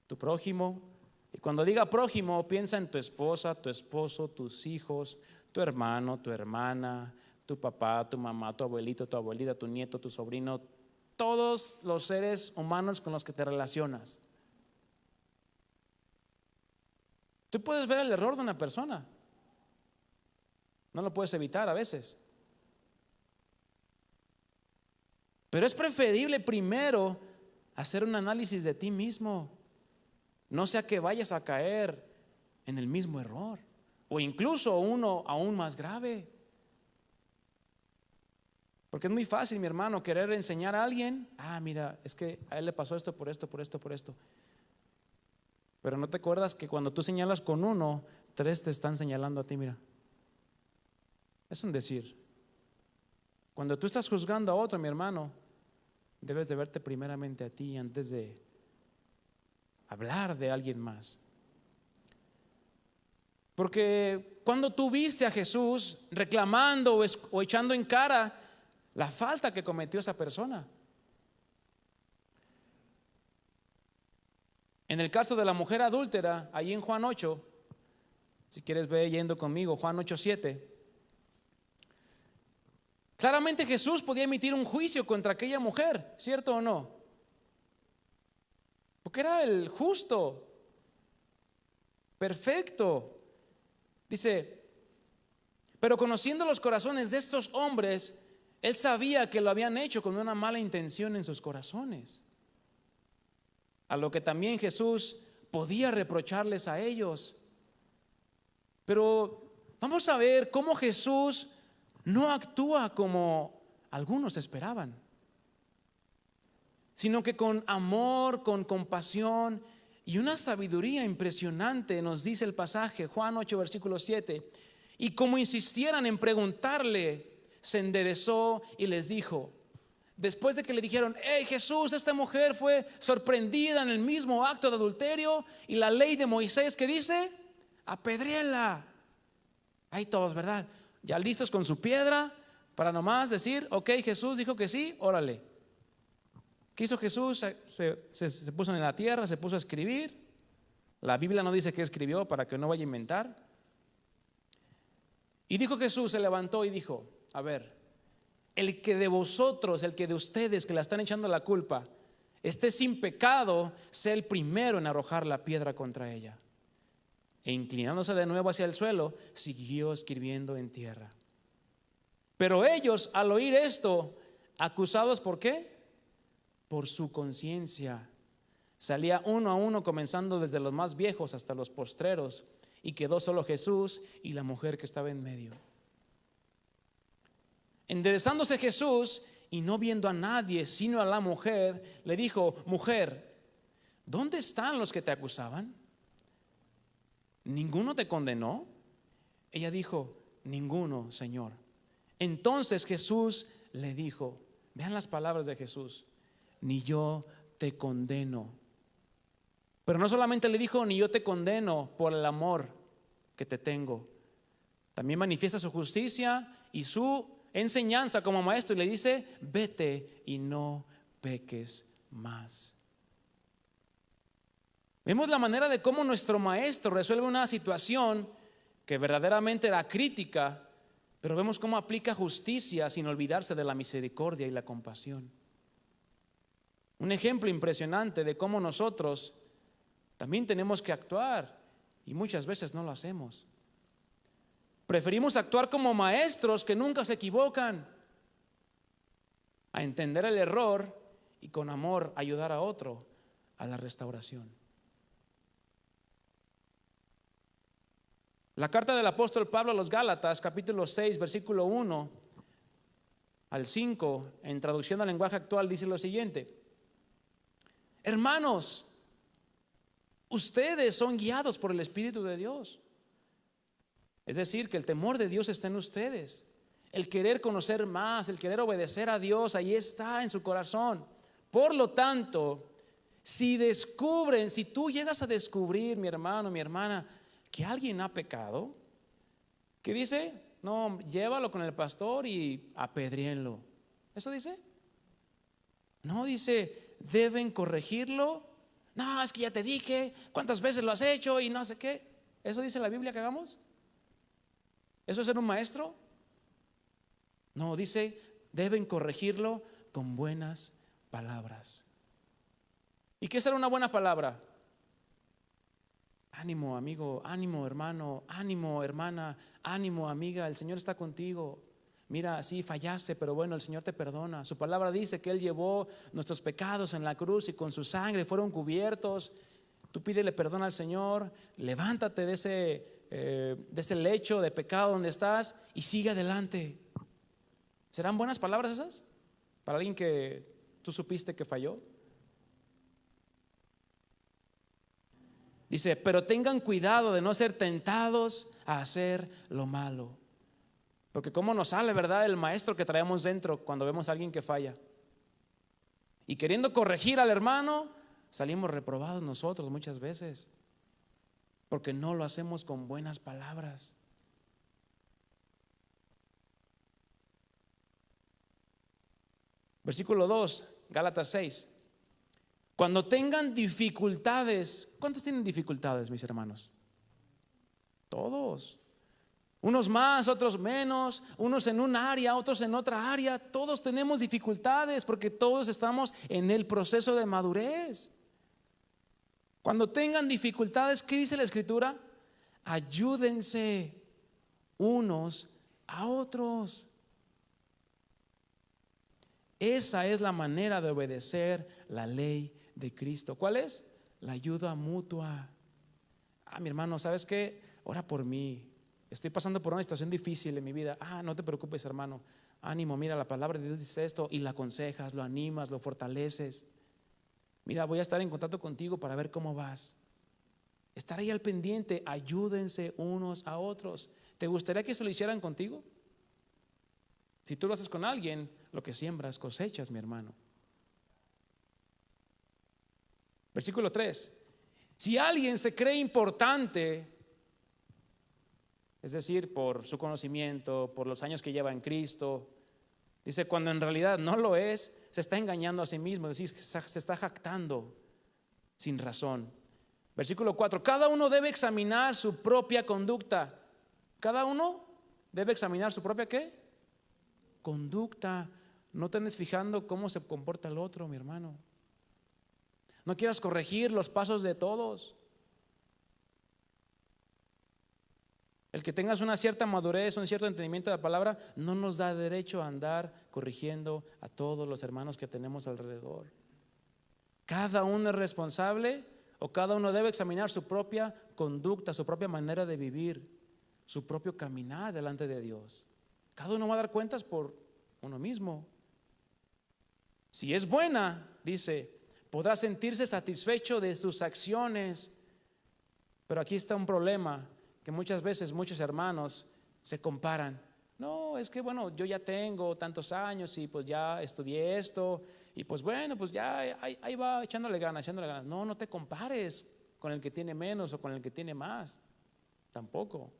Speaker 1: tu prójimo, Y cuando diga prójimo, piensa en tu esposa, tu esposo, tus hijos, tu hermano, tu hermana, tu papá, tu mamá, tu abuelito, tu abuelita, tu nieto, tu sobrino, todos los seres humanos con los que te relacionas. Tú puedes ver el error de una persona, no lo puedes evitar a veces, pero es preferible primero hacer un análisis de ti mismo, no sea que vayas a caer en el mismo error o incluso uno aún más grave. Porque es muy fácil, mi hermano, querer enseñar a alguien, mira, es que a él le pasó esto, por esto, por esto, por esto. Pero no te acuerdas que cuando tú señalas con uno, 3 te están señalando a ti, mira. Es un decir. Cuando tú estás juzgando a otro, mi hermano, debes de verte primeramente a ti antes de hablar de alguien más. Porque cuando tú viste a Jesús reclamando o echando en cara la falta que cometió esa persona. En el caso de la mujer adúltera, ahí en Juan 8, si quieres ve yendo conmigo, Juan 8:7. Claramente Jesús podía emitir un juicio contra aquella mujer, ¿cierto o no? Porque era el justo, perfecto. Dice, pero conociendo los corazones de estos hombres, él sabía que lo habían hecho con una mala intención en sus corazones. A lo que también Jesús podía reprocharles a ellos. Pero vamos a ver cómo Jesús no actúa como algunos esperaban, sino que con amor, con compasión y una sabiduría impresionante nos dice el pasaje, Juan 8, versículo 7. Y como insistieran en preguntarle, se enderezó y les dijo, después de que le dijeron, hey Jesús, esta mujer fue sorprendida en el mismo acto de adulterio y la ley de Moisés, ¿qué dice? Apedréenla. Ahí todos, ¿verdad? Ya listos con su piedra para nomás decir, ok, Jesús dijo que sí, órale. ¿Qué hizo Jesús? Se puso en la tierra, se puso a escribir. La Biblia no dice que escribió para que no vaya a inventar. Y dijo Jesús, se levantó y dijo, a ver, el que de vosotros, el que de ustedes que la están echando la culpa, esté sin pecado, sea el primero en arrojar la piedra contra ella. E inclinándose de nuevo hacia el suelo, siguió escribiendo en tierra. Pero ellos, al oír esto, acusados ¿por qué? Por su conciencia. Salía uno a uno, comenzando desde los más viejos hasta los postreros, y quedó solo Jesús y la mujer que estaba en medio. Enderezándose Jesús y no viendo a nadie sino a la mujer, le dijo, mujer, ¿dónde están los que te acusaban? ¿Ninguno te condenó? Ella dijo, ninguno, Señor. Entonces Jesús le dijo, vean las palabras de Jesús, ni yo te condeno. Pero no solamente le dijo, ni yo te condeno por el amor que te tengo. También manifiesta su justicia y su enseñanza como maestro y le dice, vete y no peques más. Vemos la manera de cómo nuestro maestro resuelve una situación que verdaderamente era crítica, pero vemos cómo aplica justicia sin olvidarse de la misericordia y la compasión. Un ejemplo impresionante de cómo nosotros también tenemos que actuar y muchas veces no lo hacemos. Preferimos actuar como maestros que nunca se equivocan, a entender el error y con amor ayudar a otro a la restauración. La carta del apóstol Pablo a los Gálatas, capítulo 6, versículo 1 al 5, en traducción al lenguaje actual, dice lo siguiente: hermanos, ustedes son guiados por el Espíritu de Dios. Es decir, que el temor de Dios está en ustedes. El querer conocer más, el querer obedecer a Dios, ahí está en su corazón. Por lo tanto, si tú llegas a descubrir, mi hermano, mi hermana, que alguien ha pecado, ¿qué dice? No, llévalo con el pastor y apedréenlo. ¿Eso dice? No, dice, deben corregirlo, No, es que ya te dije, ¿cuántas veces lo has hecho? Y no sé qué. ¿Eso dice la Biblia que hagamos? ¿Eso es ser un maestro? No, dice, deben corregirlo con buenas palabras. ¿Y qué será una buena palabra? Ánimo, amigo, ánimo, hermano, ánimo, hermana, ánimo, amiga, el Señor está contigo. Mira, sí fallaste, pero bueno, el Señor te perdona. Su palabra dice que Él llevó nuestros pecados en la cruz y con su sangre fueron cubiertos. Tú pídele perdón al Señor, levántate de ese lecho de pecado donde estás y sigue adelante. ¿Serán buenas palabras esas? Para alguien que tú supiste que falló. Dice, pero tengan cuidado de no ser tentados a hacer lo malo. Porque cómo nos sale, ¿verdad?, el maestro que traemos dentro cuando vemos a alguien que falla. Y queriendo corregir al hermano, salimos reprobados nosotros muchas veces. Porque no lo hacemos con buenas palabras. Versículo 2, Gálatas 6. Cuando tengan dificultades, ¿cuántos tienen dificultades, mis hermanos? Todos. Unos más, otros menos, unos en un área, otros en otra área. Todos tenemos dificultades porque todos estamos en el proceso de madurez. Cuando tengan dificultades, ¿qué dice la Escritura? Ayúdense unos a otros. Esa es la manera de obedecer la ley de Cristo. ¿Cuál es? La ayuda mutua. Mi hermano, ¿sabes qué? Ora por mí. Estoy pasando por una situación difícil en mi vida. No te preocupes, hermano. Ánimo, mira, la palabra de Dios dice esto, y la aconsejas, lo animas, lo fortaleces. Mira, voy a estar en contacto contigo para ver cómo vas. Estar ahí al pendiente. Ayúdense unos a otros. ¿Te gustaría que se lo hicieran contigo? Si tú lo haces con alguien, lo que siembras cosechas, mi hermano. Versículo 3. Si alguien se cree importante, es decir, por su conocimiento, por los años que lleva en Cristo, dice, cuando en realidad no lo es, se está engañando a sí mismo, es decir, se está jactando sin razón. Versículo 4. Cada uno debe examinar su propia conducta. Cada uno debe examinar su propia ¿qué? Conducta. No te andes fijando cómo se comporta el otro, mi hermano. No quieras corregir los pasos de todos. El que tengas una cierta madurez, un cierto entendimiento de la palabra, no nos da derecho a andar corrigiendo a todos los hermanos que tenemos alrededor. Cada uno es responsable, o cada uno debe examinar su propia conducta, su propia manera de vivir, su propio caminar delante de Dios. Cada uno va a dar cuentas por uno mismo. Si es buena, dice, podrá sentirse satisfecho de sus acciones. Pero aquí está un problema, que muchas veces muchos hermanos se comparan. No, es que bueno, yo ya tengo tantos años y pues ya estudié esto y pues bueno, pues ya ahí va echándole ganas, echándole ganas. No, no te compares con el que tiene menos o con el que tiene más. Tampoco.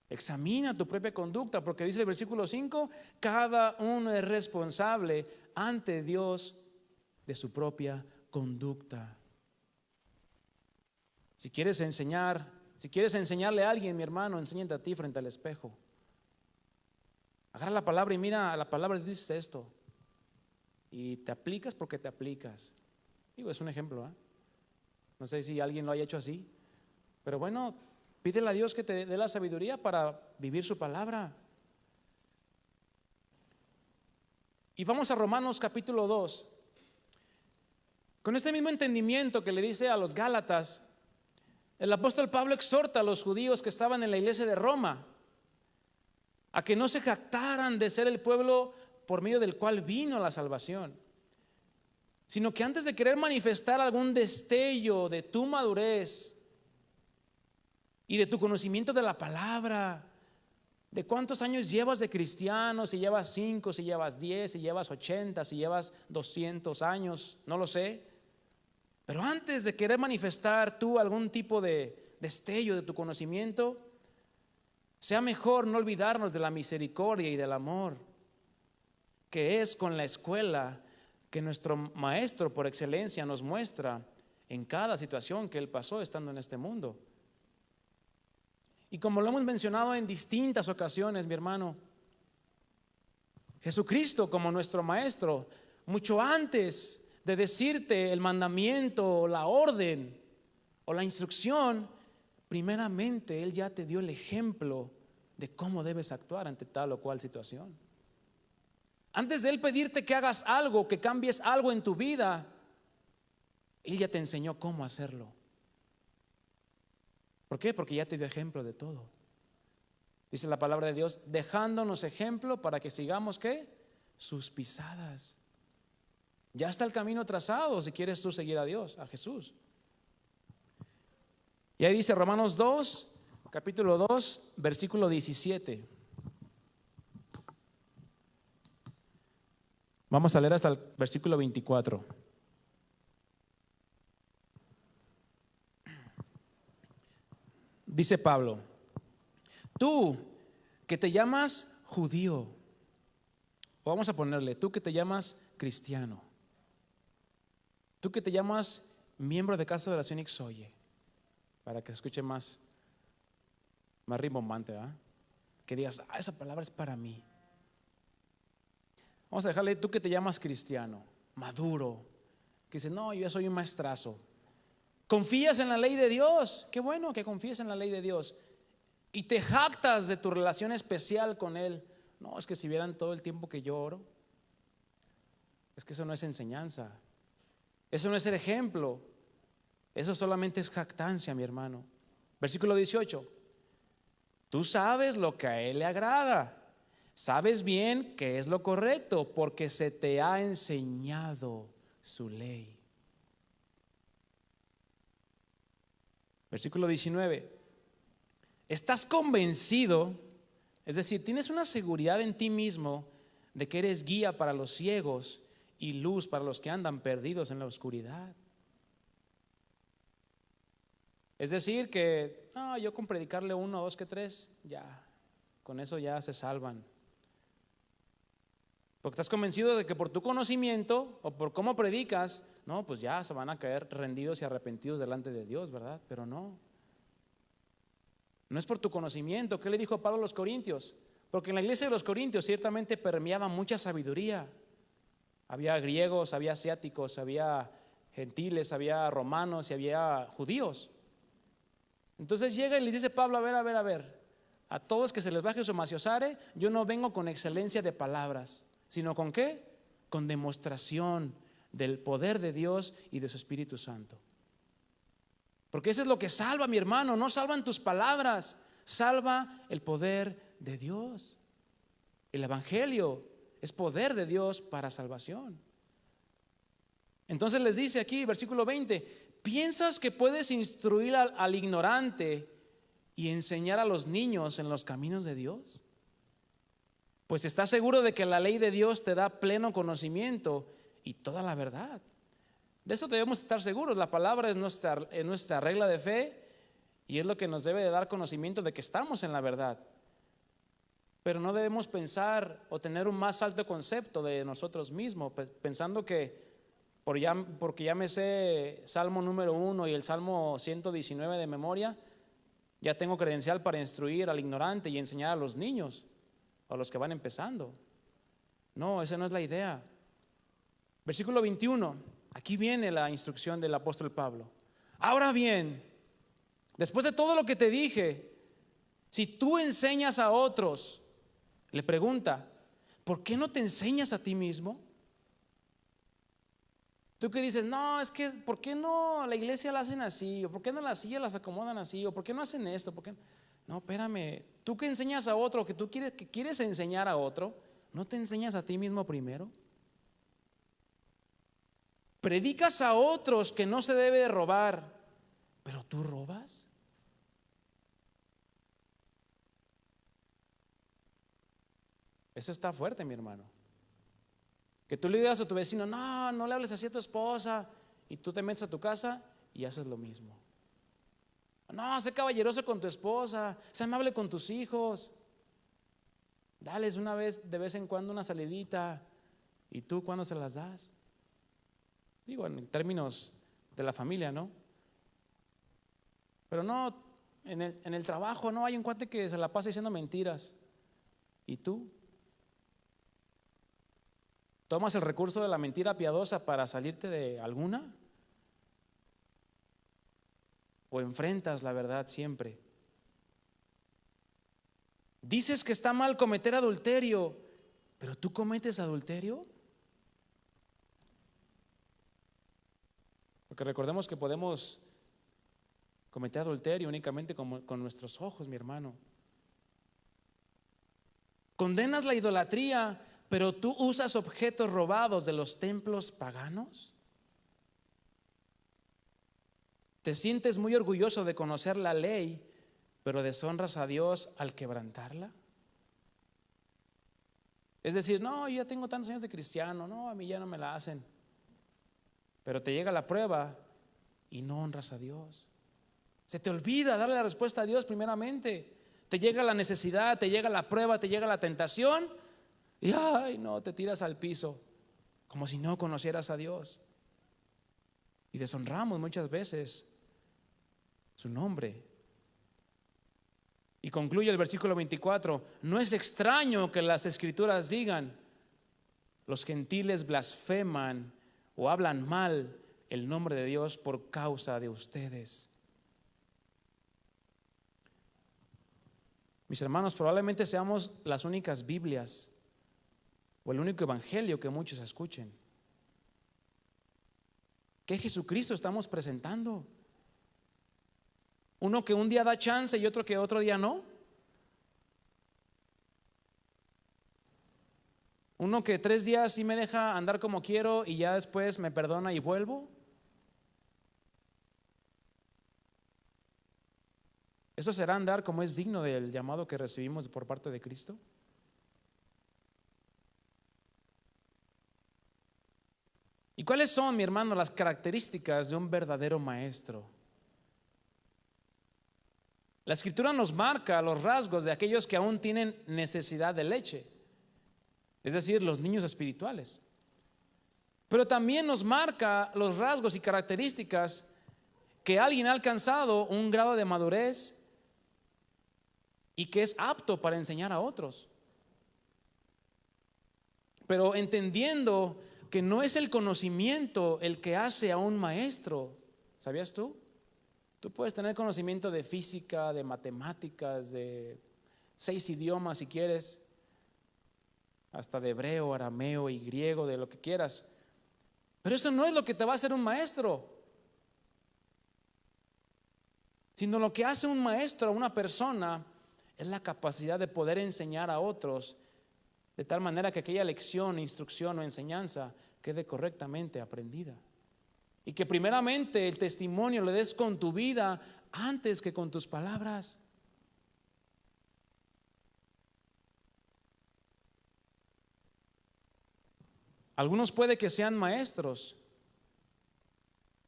Speaker 1: Examina tu propia conducta, porque dice el versículo 5, cada uno es responsable ante Dios de su propia conducta. Si quieres enseñarle a alguien, mi hermano, enséñate a ti frente al espejo. Agarra la palabra y mira, la palabra dice esto. Y te aplicas porque te aplicas. Digo, es un ejemplo, ¿eh? No sé si alguien lo haya hecho así. Pero bueno, pídele a Dios que te dé la sabiduría para vivir su palabra. Y vamos a Romanos capítulo 2. Con este mismo entendimiento que le dice a los Gálatas, el apóstol Pablo exhorta a los judíos que estaban en la iglesia de Roma a que no se jactaran de ser el pueblo por medio del cual vino la salvación, sino que antes de querer manifestar algún destello de tu madurez y de tu conocimiento de la palabra, de cuántos años llevas de cristiano, si llevas 5, si llevas 10, si llevas 80, si llevas 200 años, no lo sé. Pero antes de querer manifestar tú algún tipo de destello de tu conocimiento, sea mejor no olvidarnos de la misericordia y del amor que es con la escuela que nuestro maestro por excelencia nos muestra en cada situación que él pasó estando en este mundo. Y como lo hemos mencionado en distintas ocasiones, mi hermano, Jesucristo como nuestro maestro, mucho antes de decirte el mandamiento, la orden o la instrucción, primeramente Él ya te dio el ejemplo de cómo debes actuar ante tal o cual situación. Antes de Él pedirte que hagas algo, que cambies algo en tu vida, Él ya te enseñó cómo hacerlo. ¿Por qué? Porque ya te dio ejemplo de todo. Dice la palabra de Dios, dejándonos ejemplo para que sigamos, ¿qué? Sus pisadas. Ya está el camino trazado si quieres tú seguir a Dios, a Jesús. Y ahí dice Romanos 2, capítulo 2, versículo 17. Vamos a leer hasta el versículo 24. Dice Pablo, tú que te llamas judío, o vamos a ponerle, tú que te llamas cristiano, tú que te llamas miembro de Casa de Oración Ixoye, para que se escuche más rimbombante, ¿verdad? Que digas, esa palabra es para mí. Vamos a dejarle, tú que te llamas cristiano, maduro, que dices, no, yo ya soy un maestrazo. Confías en la ley de Dios, qué bueno que confíes en la ley de Dios. Y te jactas de tu relación especial con Él. No, es que si vieran todo el tiempo que yo oro, es que eso no es enseñanza, eso no es ser ejemplo, eso solamente es jactancia, mi hermano. Versículo 18, tú sabes lo que a Él le agrada, sabes bien que es lo correcto, porque se te ha enseñado su ley. Versículo 19, estás convencido, es decir, tienes una seguridad en ti mismo de que eres guía para los ciegos y luz para los que andan perdidos en la oscuridad. Es decir, que yo con predicarle 1, 2, que 3, ya, con eso ya se salvan. Porque estás convencido de que por tu conocimiento o por cómo predicas, no, pues ya se van a caer rendidos y arrepentidos delante de Dios, ¿verdad? Pero no es por tu conocimiento. ¿Qué le dijo Pablo a los corintios? Porque en la iglesia de los corintios ciertamente permeaba mucha sabiduría. Había griegos, había asiáticos, había gentiles, había romanos y había judíos. Entonces llega y les dice Pablo, a ver, a todos que se les baje su maciosare, yo no vengo con excelencia de palabras, sino con ¿qué? Con demostración del poder de Dios y de su Espíritu Santo. Porque eso es lo que salva, mi hermano, no salvan tus palabras, salva el poder de Dios. El Evangelio es poder de Dios para salvación. Entonces les dice aquí, versículo 20, ¿piensas que puedes instruir al ignorante y enseñar a los niños en los caminos de Dios? Pues estás seguro de que la ley de Dios te da pleno conocimiento y toda la verdad. De eso debemos estar seguros. La palabra es nuestra regla de fe y es lo que nos debe de dar conocimiento de que estamos en la verdad. Pero no debemos pensar o tener un más alto concepto de nosotros mismos, pensando que porque ya me sé Salmo número 1 y el Salmo 119 de memoria, ya tengo credencial para instruir al ignorante y enseñar a los niños, a los que van empezando. No, esa no es la idea. Versículo 21. Aquí viene la instrucción del apóstol Pablo. Ahora bien, después de todo lo que te dije, si tú enseñas a otros, le pregunta, ¿por qué no te enseñas a ti mismo? Tú que dices, no, es que ¿por qué no la iglesia la hacen así? ¿O por qué no las sillas las acomodan así? ¿O por qué no hacen esto? ¿Por qué? No, espérame, tú que enseñas a otro, que quieres enseñar a otro, ¿no te enseñas a ti mismo primero? Predicas a otros que no se debe de robar, pero tú robas. Eso está fuerte, mi hermano. Que tú le digas a tu vecino, no le hables así a tu esposa, y tú te metes a tu casa y haces lo mismo. No, sé caballeroso con tu esposa, sé amable con tus hijos, dales de vez en cuando una salidita, y tú ¿cuándo se las das? Digo, en términos de la familia, ¿no? Pero no, en el trabajo no hay un cuate que se la pasa diciendo mentiras. ¿Y tú? ¿Tomas el recurso de la mentira piadosa para salirte de alguna? ¿O enfrentas la verdad siempre? Dices que está mal cometer adulterio, pero ¿tú cometes adulterio? Porque recordemos que podemos cometer adulterio únicamente con nuestros ojos, mi hermano. ¿Condenas la idolatría, pero tú usas objetos robados de los templos paganos? ¿Te sientes muy orgulloso de conocer la ley, pero deshonras a Dios al quebrantarla? Es decir, no, yo ya tengo tantos años de cristiano, no, a mí ya no me la hacen. Pero te llega la prueba y no honras a Dios. Se te olvida darle la respuesta a Dios primeramente. Te llega la necesidad, te llega la prueba, te llega la tentación y ay, no, te tiras al piso como si no conocieras a Dios. Y deshonramos muchas veces su nombre. Y concluye el versículo 24: no es extraño que las escrituras digan, los gentiles blasfeman o hablan mal el nombre de Dios por causa de ustedes. Mis hermanos, probablemente seamos las únicas Biblias o el único evangelio que muchos escuchen. ¿Qué Jesucristo estamos presentando? ¿Uno que un día da chance y otro que otro día no? ¿Uno que 3 días sí me deja andar como quiero y ya después me perdona y vuelvo? ¿Eso será andar como es digno del llamado que recibimos por parte de Cristo? ¿Y cuáles son, mi hermano, las características de un verdadero maestro? La Escritura nos marca los rasgos de aquellos que aún tienen necesidad de leche, es decir, los niños espirituales. Pero también nos marca los rasgos y características que alguien ha alcanzado un grado de madurez y que es apto para enseñar a otros. Pero entendiendo que no es el conocimiento el que hace a un maestro. ¿Sabías tú? Tú puedes tener conocimiento de física, de matemáticas, de 6 idiomas si quieres, hasta de hebreo, arameo y griego, de lo que quieras. Pero eso no es lo que te va a hacer un maestro. Sino lo que hace un maestro a una persona es la capacidad de poder enseñar a otros de tal manera que aquella lección, instrucción o enseñanza quede correctamente aprendida. Y que primeramente el testimonio le des con tu vida antes que con tus palabras. Algunos puede que sean maestros,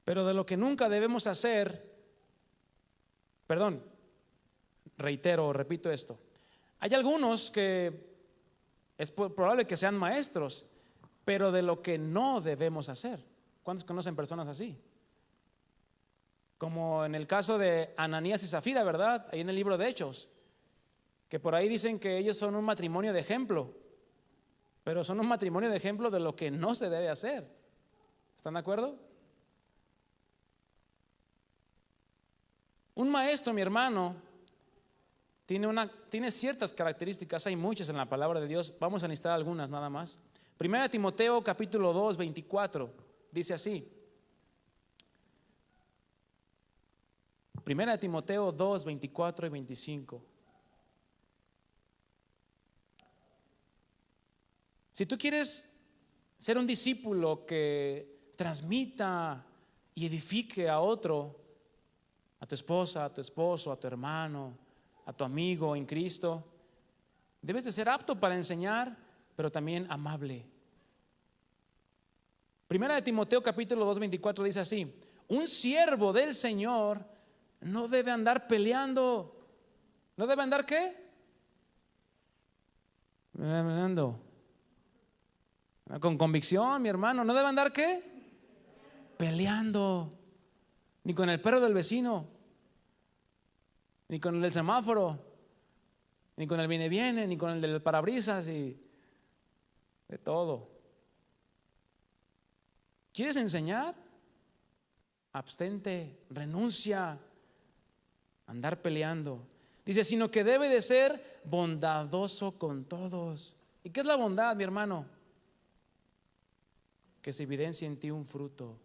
Speaker 1: pero de lo que nunca debemos hacer, repito esto. Hay algunos que es probable que sean maestros, pero de lo que no debemos hacer. ¿Cuántos conocen personas así? Como en el caso de Ananías y Zafira, ¿verdad? Ahí en el libro de Hechos, que por ahí dicen que ellos son un matrimonio de ejemplo, pero son un matrimonio de ejemplo de lo que no se debe hacer. ¿Están de acuerdo? Un maestro, mi hermano, tiene ciertas características, hay muchas en la palabra de Dios, vamos a listar algunas nada más. 1 Timoteo capítulo 2, 24, dice así. 1 Timoteo 2, 24 y 25. Si tú quieres ser un discípulo que transmita y edifique a otro, a tu esposa, a tu esposo, a tu hermano, a tu amigo en Cristo, debes de ser apto para enseñar, pero también amable. 1 Timoteo capítulo 2, 24 dice así: un siervo del Señor no debe andar peleando. ¿No debe andar qué? Peleando. Con convicción, mi hermano. ¿No debe andar qué? peleando, ni con el perro del vecino, ni con el del semáforo, ni con el viene, ni con el del parabrisas y de todo. ¿Quieres enseñar? Abstente, renuncia a andar peleando. Dice, sino que debe de ser bondadoso con todos. ¿Y qué es la bondad, mi hermano? Que se evidencie en ti un fruto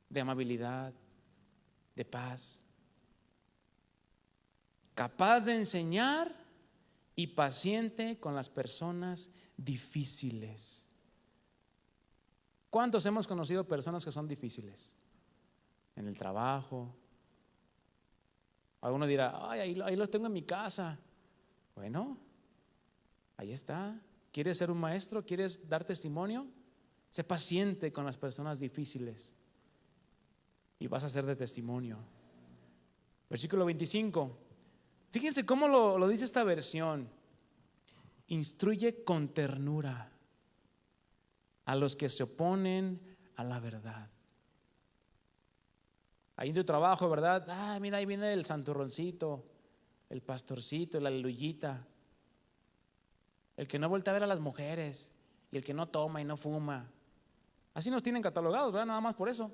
Speaker 1: de amabilidad, de paz, capaz de enseñar y paciente con las personas difíciles. ¿Cuántos hemos conocido personas que son difíciles? En el trabajo. Alguno dirá, ay, ahí los tengo en mi casa. Bueno, ahí está. ¿Quieres ser un maestro? ¿Quieres dar testimonio? Sé paciente con las personas difíciles y vas a ser de testimonio. Versículo 25. Fíjense cómo lo dice esta versión. Instruye con ternura a los que se oponen a la verdad. Ahí en tu trabajo, ¿verdad? Mira, ahí viene el santurroncito, el pastorcito, la aleluyita, el que no voltea a ver a las mujeres y el que no toma y no fuma. Así nos tienen catalogados, ¿verdad? Nada más por eso.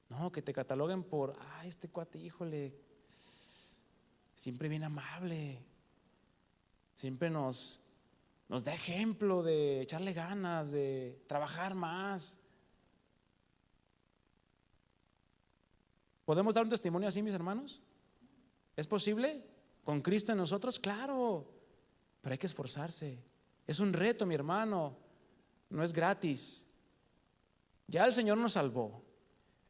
Speaker 1: No, que te cataloguen por, este cuate, híjole, siempre bien amable, siempre nos da ejemplo de echarle ganas, de trabajar más. ¿Podemos dar un testimonio así, mis hermanos? ¿Es posible? ¿Con Cristo en nosotros? Claro, pero hay que esforzarse. Es un reto, mi hermano, no es gratis. Ya el Señor nos salvó,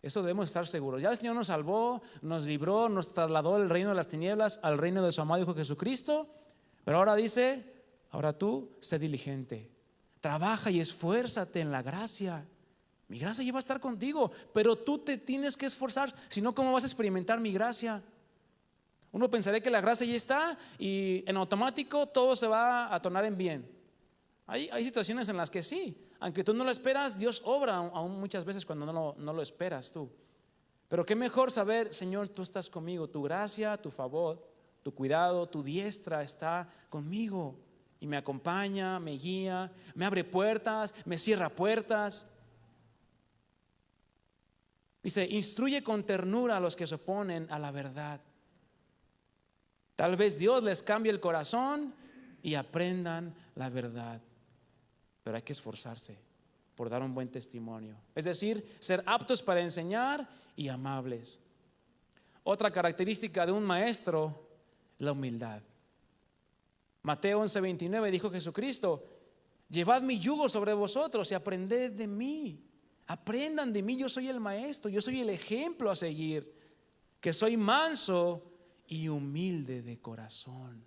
Speaker 1: eso debemos estar seguros. Ya el Señor nos salvó, nos libró, nos trasladó del reino de las tinieblas al reino de su amado Hijo Jesucristo. Pero ahora dice, ahora tú, sé diligente, trabaja y esfuérzate en la gracia. Mi gracia ya va a estar contigo, pero tú te tienes que esforzar, si no, ¿cómo vas a experimentar mi gracia? Uno pensaría que la gracia ya está y en automático todo se va a tornar en bien. Hay situaciones en las que sí, aunque tú no lo esperas, Dios obra aún muchas veces cuando no lo esperas tú. Pero qué mejor saber, Señor, tú estás conmigo, tu gracia, tu favor, tu cuidado, tu diestra está conmigo y me acompaña, me guía, me abre puertas, me cierra puertas. Dice, instruye con ternura a los que se oponen a la verdad. Tal vez Dios les cambie el corazón y aprendan la verdad. Pero hay que esforzarse por dar un buen testimonio. Es decir, ser aptos para enseñar y amables. Otra característica de un maestro, la humildad. Mateo 11:29 dijo Jesucristo, llevad mi yugo sobre vosotros y aprended de mí. Aprendan de mí, yo soy el maestro, yo soy el ejemplo a seguir, que soy manso y humilde de corazón.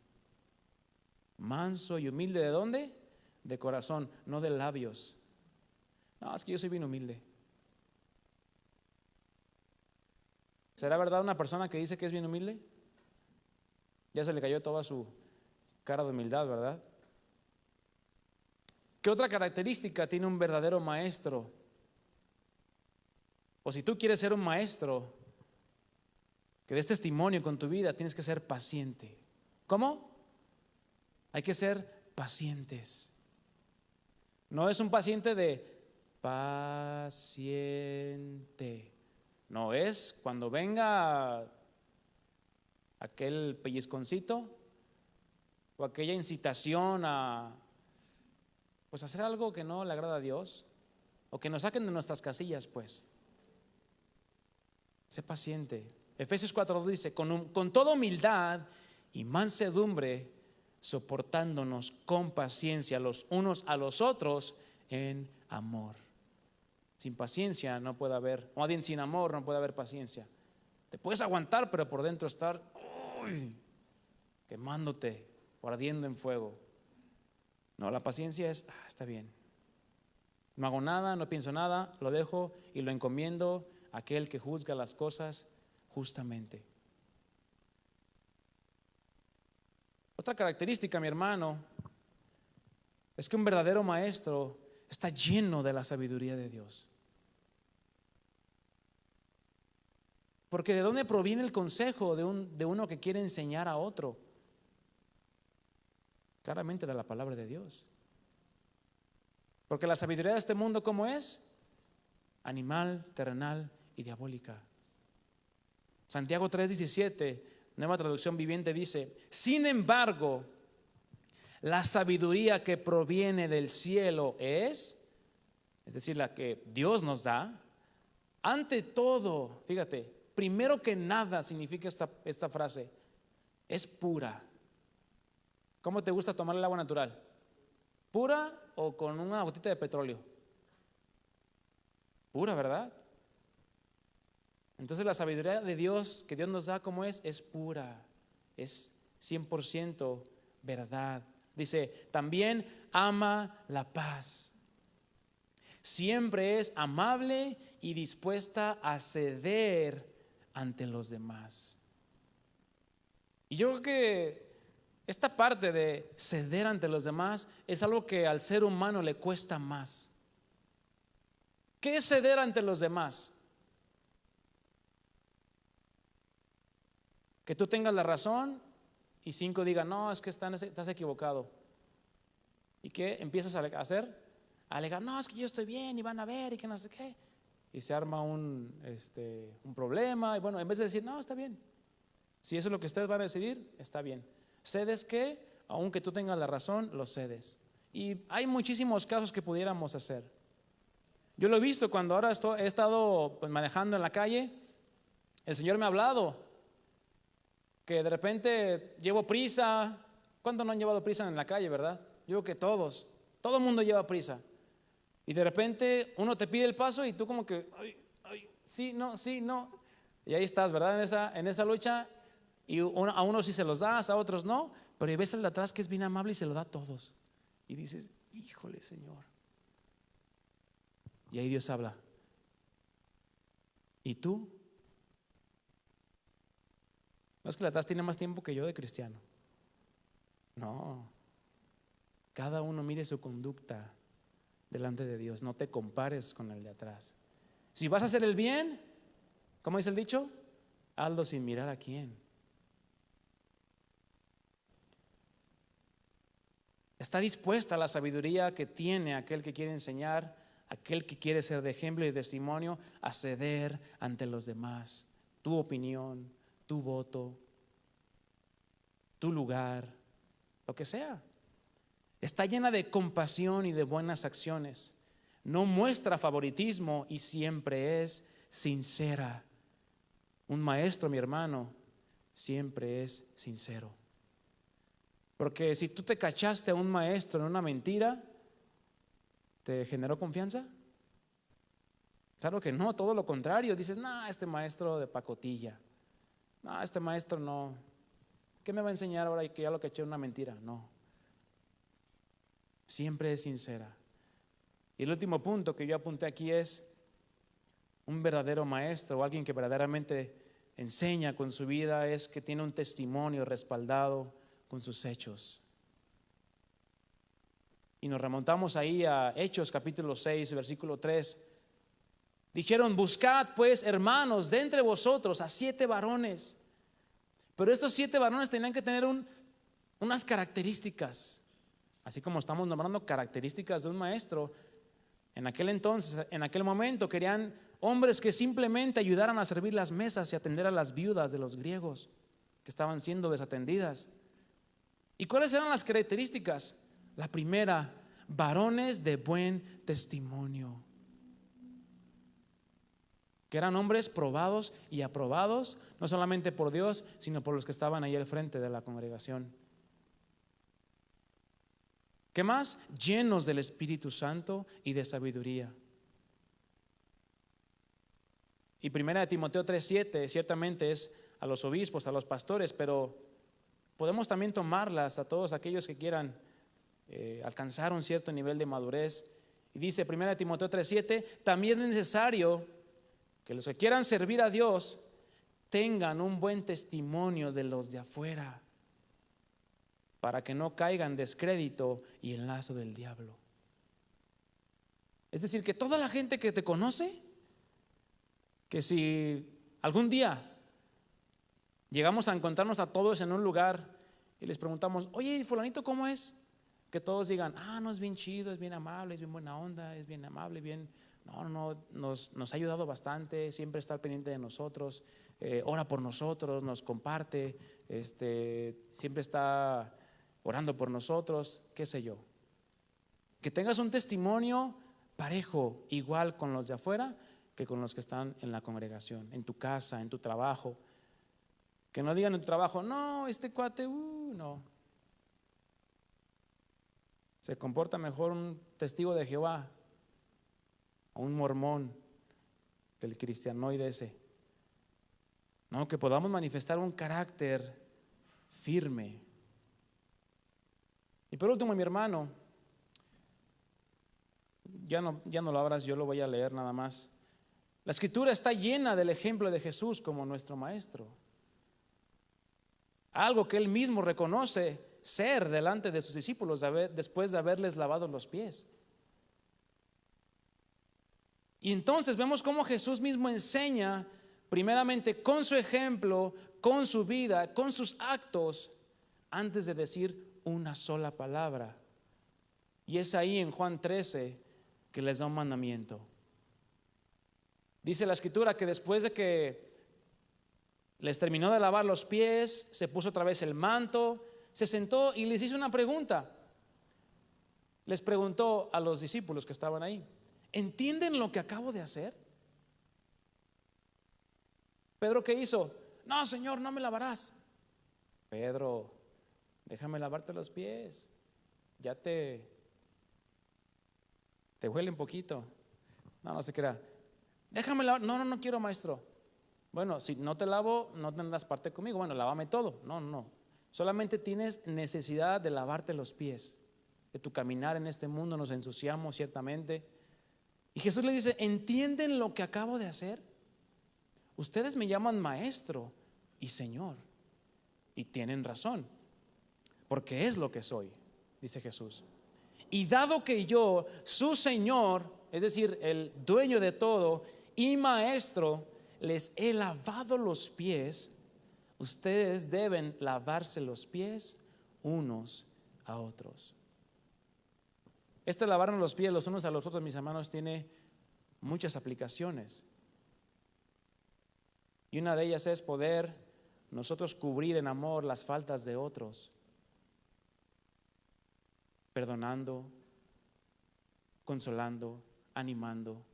Speaker 1: Manso y humilde, ¿de dónde? De corazón, no de labios. No, es que yo soy bien humilde. ¿Será verdad una persona que dice que es bien humilde? Ya se le cayó toda su cara de humildad, ¿verdad? ¿Qué otra característica tiene un verdadero maestro? O si tú quieres ser un maestro que des testimonio con tu vida, tienes que ser paciente. ¿Cómo? Hay que ser pacientes. No es un paciente de paciente. No es cuando venga aquel pellizconcito o aquella incitación a pues hacer algo que no le agrada a Dios o que nos saquen de nuestras casillas, pues. Sé paciente. Efesios 4:2 dice, con toda humildad y mansedumbre, soportándonos con paciencia los unos a los otros en amor. Sin paciencia no puede haber, o bien sin amor no puede haber paciencia. Te puedes aguantar, pero por dentro estar quemándote o ardiendo en fuego. No, la paciencia es, está bien. No hago nada, no pienso nada, lo dejo y lo encomiendo a aquel que juzga las cosas justamente. Otra característica, mi hermano, es que un verdadero maestro está lleno de la sabiduría de Dios. Porque ¿de dónde proviene el consejo de uno que quiere enseñar a otro? Claramente de la palabra de Dios. Porque la sabiduría de este mundo, ¿cómo es? Animal, terrenal y diabólica. Santiago 3:17, Nueva Traducción Viviente, dice: sin embargo, la sabiduría que proviene del cielo es decir, la que Dios nos da, ante todo, fíjate, primero que nada significa esta frase, es pura. ¿Cómo te gusta tomar el agua natural? ¿Pura o con una gotita de petróleo? Pura, ¿verdad? Entonces la sabiduría de Dios que Dios nos da, ¿cómo es? Es pura, es 100% verdad. Dice, también ama la paz. Siempre es amable y dispuesta a ceder ante los demás. Y yo creo que esta parte de ceder ante los demás es algo que al ser humano le cuesta más. ¿Qué es ceder ante los demás? Que tú tengas la razón y 5 digan, no, es que estás equivocado. ¿Y qué empiezas a hacer? A alegar, no, es que yo estoy bien y van a ver y que no sé qué. Y se arma un problema. Y bueno, en vez de decir, no, está bien. Si eso es lo que ustedes van a decidir, está bien. ¿Cedes qué? Aunque tú tengas la razón, lo cedes. Y hay muchísimos casos que pudiéramos hacer. Yo lo he visto cuando ahora he estado pues, manejando en la calle. El Señor me ha hablado que de repente llevo prisa. ¿Cuántos no han llevado prisa en la calle, verdad? Yo creo que todos. Todo el mundo lleva prisa. Y de repente uno te pide el paso y tú como que, sí, no. Y ahí estás, ¿verdad? En esa lucha. Y a unos sí se los das, a otros no. Pero ves al de atrás que es bien amable y se lo da a todos. Y dices, híjole, Señor. Y ahí Dios habla. ¿Y tú? No es que el de atrás tiene más tiempo que yo de cristiano. No. Cada uno mire su conducta delante de Dios. No te compares con el de atrás. Si vas a hacer el bien, ¿cómo dice el dicho? Hazlo sin mirar a quién. Está dispuesta la sabiduría que tiene aquel que quiere enseñar, aquel que quiere ser de ejemplo y de testimonio, a ceder ante los demás. Tu opinión, tu voto, tu lugar, lo que sea. Está llena de compasión y de buenas acciones. No muestra favoritismo y siempre es sincera. Un maestro, mi hermano, siempre es sincero. Porque si tú te cachaste a un maestro en una mentira, ¿te generó confianza? Claro que no, todo lo contrario. Dices, no, este maestro de pacotilla. No, este maestro no. ¿Qué me va a enseñar ahora que ya lo caché en una mentira? No. Siempre es sincera. Y el último punto que yo apunté aquí es un verdadero maestro o alguien que verdaderamente enseña con su vida es que tiene un testimonio respaldado con sus hechos. Y nos remontamos ahí a Hechos capítulo 6, versículo 3. Dijeron, buscad pues, hermanos, de entre vosotros a 7 varones. Pero estos 7 varones tenían que tener unas características. Así como estamos nombrando características de un maestro. En aquel entonces, en aquel momento, querían hombres que simplemente ayudaran a servir las mesas y atender a las viudas de los griegos que estaban siendo desatendidas. ¿Y cuáles eran las características? La primera, varones de buen testimonio. Que eran hombres probados y aprobados, no solamente por Dios, sino por los que estaban ahí al frente de la congregación. ¿Qué más? Llenos del Espíritu Santo y de sabiduría. Y 1 Timoteo 3:7 ciertamente es a los obispos, a los pastores, pero podemos también tomarlas a todos aquellos que quieran alcanzar un cierto nivel de madurez. Y dice 1 Timoteo 3:7, también es necesario que los que quieran servir a Dios tengan un buen testimonio de los de afuera, para que no caigan descrédito y en lazo del diablo. Es decir, que toda la gente que te conoce, que si Algún día llegamos a encontrarnos a todos en un lugar y les preguntamos, oye, fulanito, ¿cómo es? Que todos digan, no, es bien chido, es bien amable, es bien buena onda, es bien amable, bien, no, nos ha ayudado bastante, siempre está al pendiente de nosotros, ora por nosotros, nos comparte, siempre está orando por nosotros, qué sé yo. Que tengas un testimonio parejo, igual con los de afuera que con los que están en la congregación, en tu casa, en tu trabajo. Que no digan en tu trabajo, no, este cuate, no. Se comporta mejor un testigo de Jehová o un mormón que el cristianoide ese. No, que podamos manifestar un carácter firme. Y por último, mi hermano, ya no lo abras, yo lo voy a leer nada más. La Escritura está llena del ejemplo de Jesús como nuestro maestro. Algo que él mismo reconoce ser delante de sus discípulos después de haberles lavado los pies. Y entonces vemos cómo Jesús mismo enseña, primeramente con su ejemplo, con su vida, con sus actos, antes de decir una sola palabra. Y es ahí en Juan 13 que les da un mandamiento. Dice la Escritura que después de que les terminó de lavar los pies, se puso otra vez el manto, se sentó y les hizo una pregunta. Les preguntó a los discípulos que estaban ahí, ¿entienden lo que acabo de hacer? Pedro, ¿qué hizo? No, Señor, no me lavarás. Pedro, déjame lavarte los pies. Ya te huele un poquito. No se crea. Déjame lavar. No quiero, maestro. Bueno, si no te lavo, no tendrás parte conmigo. Bueno, lávame todo. No. Solamente tienes necesidad de lavarte los pies. De tu caminar en este mundo nos ensuciamos ciertamente. Y Jesús le dice, ¿entienden lo que acabo de hacer? Ustedes me llaman maestro y Señor. Y tienen razón, porque es lo que soy, dice Jesús. Y dado que yo, su Señor, es decir, el dueño de todo y maestro, les he lavado los pies, ustedes deben lavarse los pies unos a otros. Lavarnos los pies los unos a los otros, mis hermanos, tiene muchas aplicaciones. Y una de ellas es poder nosotros cubrir en amor las faltas de otros, perdonando, consolando, animando.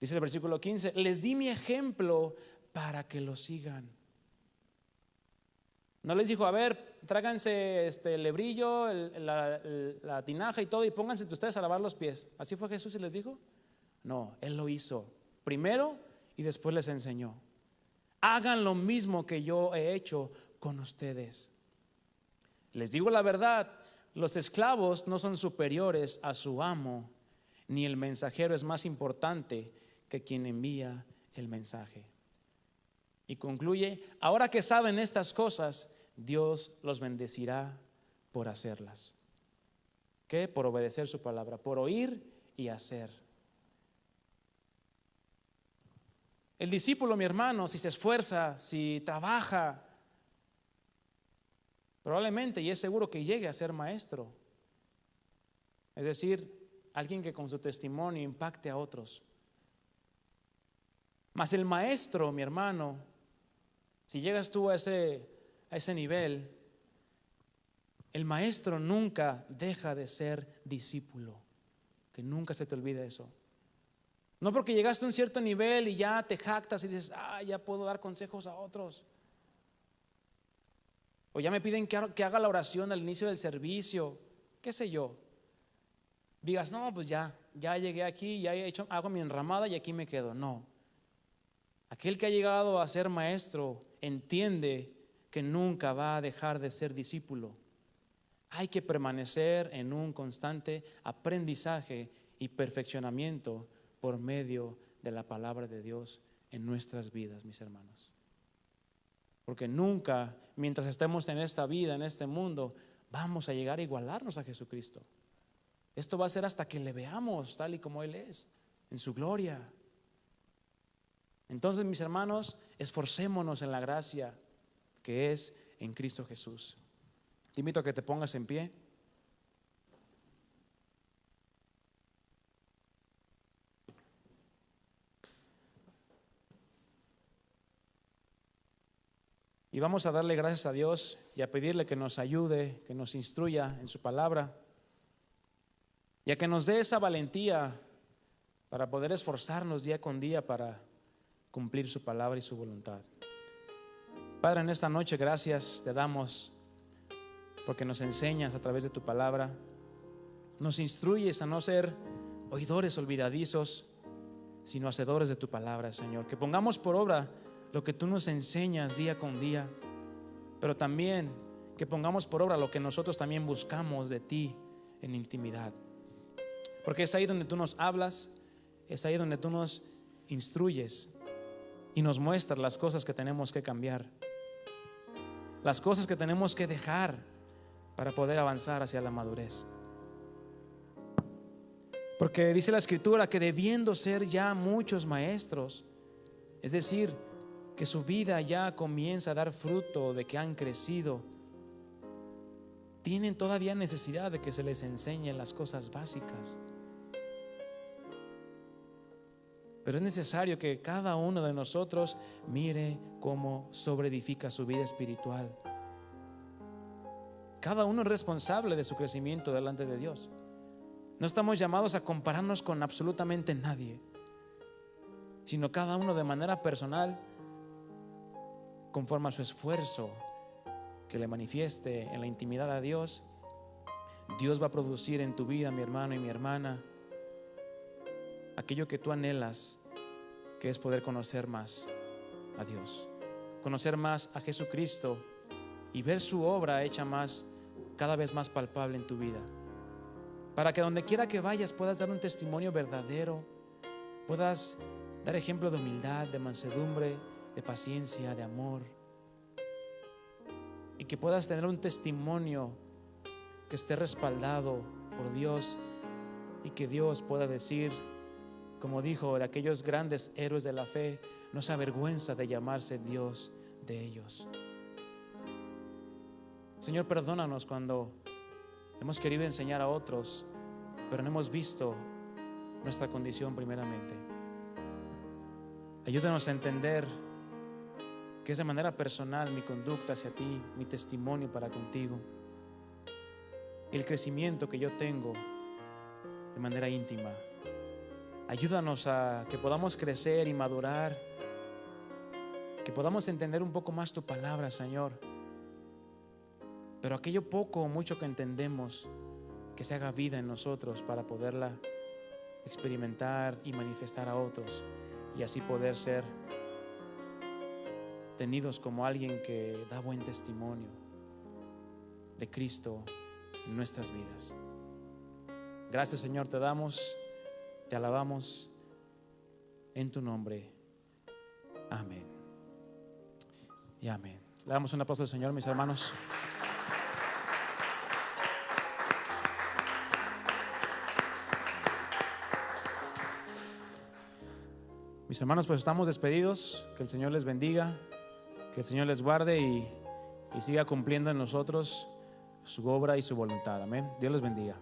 Speaker 1: Dice el versículo 15, les di mi ejemplo para que lo sigan. No les dijo, a ver, tráiganse el lebrillo, la tinaja y todo y pónganse ustedes a lavar los pies. ¿Así fue Jesús y les dijo? No, Él lo hizo primero y después les enseñó. Hagan lo mismo que yo he hecho con ustedes. Les digo la verdad, los esclavos no son superiores a su amo, ni el mensajero es más importante que quien envía el mensaje. Y concluye, ahora que saben estas cosas, Dios los bendecirá por hacerlas. ¿Qué? Por obedecer su palabra, por oír y hacer. El discípulo, mi hermano, si se esfuerza, si trabaja, probablemente y es seguro que llegue a ser maestro. Es decir, alguien que con su testimonio impacte a otros. Mas el maestro, mi hermano, si llegas tú a ese nivel, el maestro nunca deja de ser discípulo. Que nunca se te olvide eso. No porque llegaste a un cierto nivel y ya te jactas y dices, ya puedo dar consejos a otros. O ya me piden que haga la oración al inicio del servicio, qué sé yo. Digas, no, pues ya llegué aquí, hago mi enramada y aquí me quedo. No. Aquel que ha llegado a ser maestro entiende que nunca va a dejar de ser discípulo. Hay que permanecer en un constante aprendizaje y perfeccionamiento por medio de la palabra de Dios en nuestras vidas, mis hermanos. Porque nunca, mientras estemos en esta vida, en este mundo, vamos a llegar a igualarnos a Jesucristo. Esto va a ser hasta que le veamos tal y como Él es, en su gloria. Entonces, mis hermanos, esforcémonos en la gracia que es en Cristo Jesús. Te invito a que te pongas en pie. Y vamos a darle gracias a Dios y a pedirle que nos ayude, que nos instruya en su palabra, y a que nos dé esa valentía para poder esforzarnos día con día para cumplir su palabra y su voluntad. Padre, en esta noche gracias te damos porque nos enseñas a través de tu palabra, nos instruyes a no ser oidores olvidadizos, sino hacedores de tu palabra, Señor. Que pongamos por obra lo que tú nos enseñas día con día, pero también que pongamos por obra lo que nosotros también buscamos de ti en intimidad, porque es ahí donde tú nos hablas, es ahí donde tú nos instruyes y nos muestras las cosas que tenemos que cambiar, las cosas que tenemos que dejar para poder avanzar hacia la madurez. Porque dice la Escritura que debiendo ser ya muchos maestros, es decir, que su vida ya comienza a dar fruto de que han crecido, tienen todavía necesidad de que se les enseñen las cosas básicas. Pero es necesario que cada uno de nosotros mire cómo sobreedifica su vida espiritual. Cada uno es responsable de su crecimiento delante de Dios. No estamos llamados a compararnos con absolutamente nadie, sino cada uno de manera personal, conforme a su esfuerzo que le manifieste en la intimidad a Dios. Dios va a producir en tu vida, mi hermano y mi hermana, aquello que tú anhelas, que es poder conocer más a Dios, conocer más a Jesucristo y ver su obra hecha cada vez más palpable en tu vida, para que donde quiera que vayas puedas dar un testimonio verdadero, puedas dar ejemplo de humildad, de mansedumbre, de paciencia, de amor, y que puedas tener un testimonio que esté respaldado por Dios, y que Dios pueda decir, como dijo de aquellos grandes héroes de la fe, no se avergüenza de llamarse Dios de ellos. Señor, perdónanos cuando hemos querido enseñar a otros, pero no hemos visto nuestra condición primeramente. Ayúdanos a entender que es de manera personal mi conducta hacia ti, mi testimonio para contigo, el crecimiento que yo tengo de manera íntima. Ayúdanos a que podamos crecer y madurar, que podamos entender un poco más tu palabra, Señor. Pero aquello poco o mucho que entendemos, que se haga vida en nosotros para poderla experimentar y manifestar a otros, y así poder ser tenidos como alguien que da buen testimonio de Cristo en nuestras vidas. Gracias, Señor, te damos, te alabamos en tu nombre. Amén y amén. Le damos un aplauso al Señor, mis hermanos. Mis hermanos, pues estamos despedidos. Que el Señor les bendiga, que el Señor les guarde y siga cumpliendo en nosotros su obra y su voluntad. Amén. Dios les bendiga.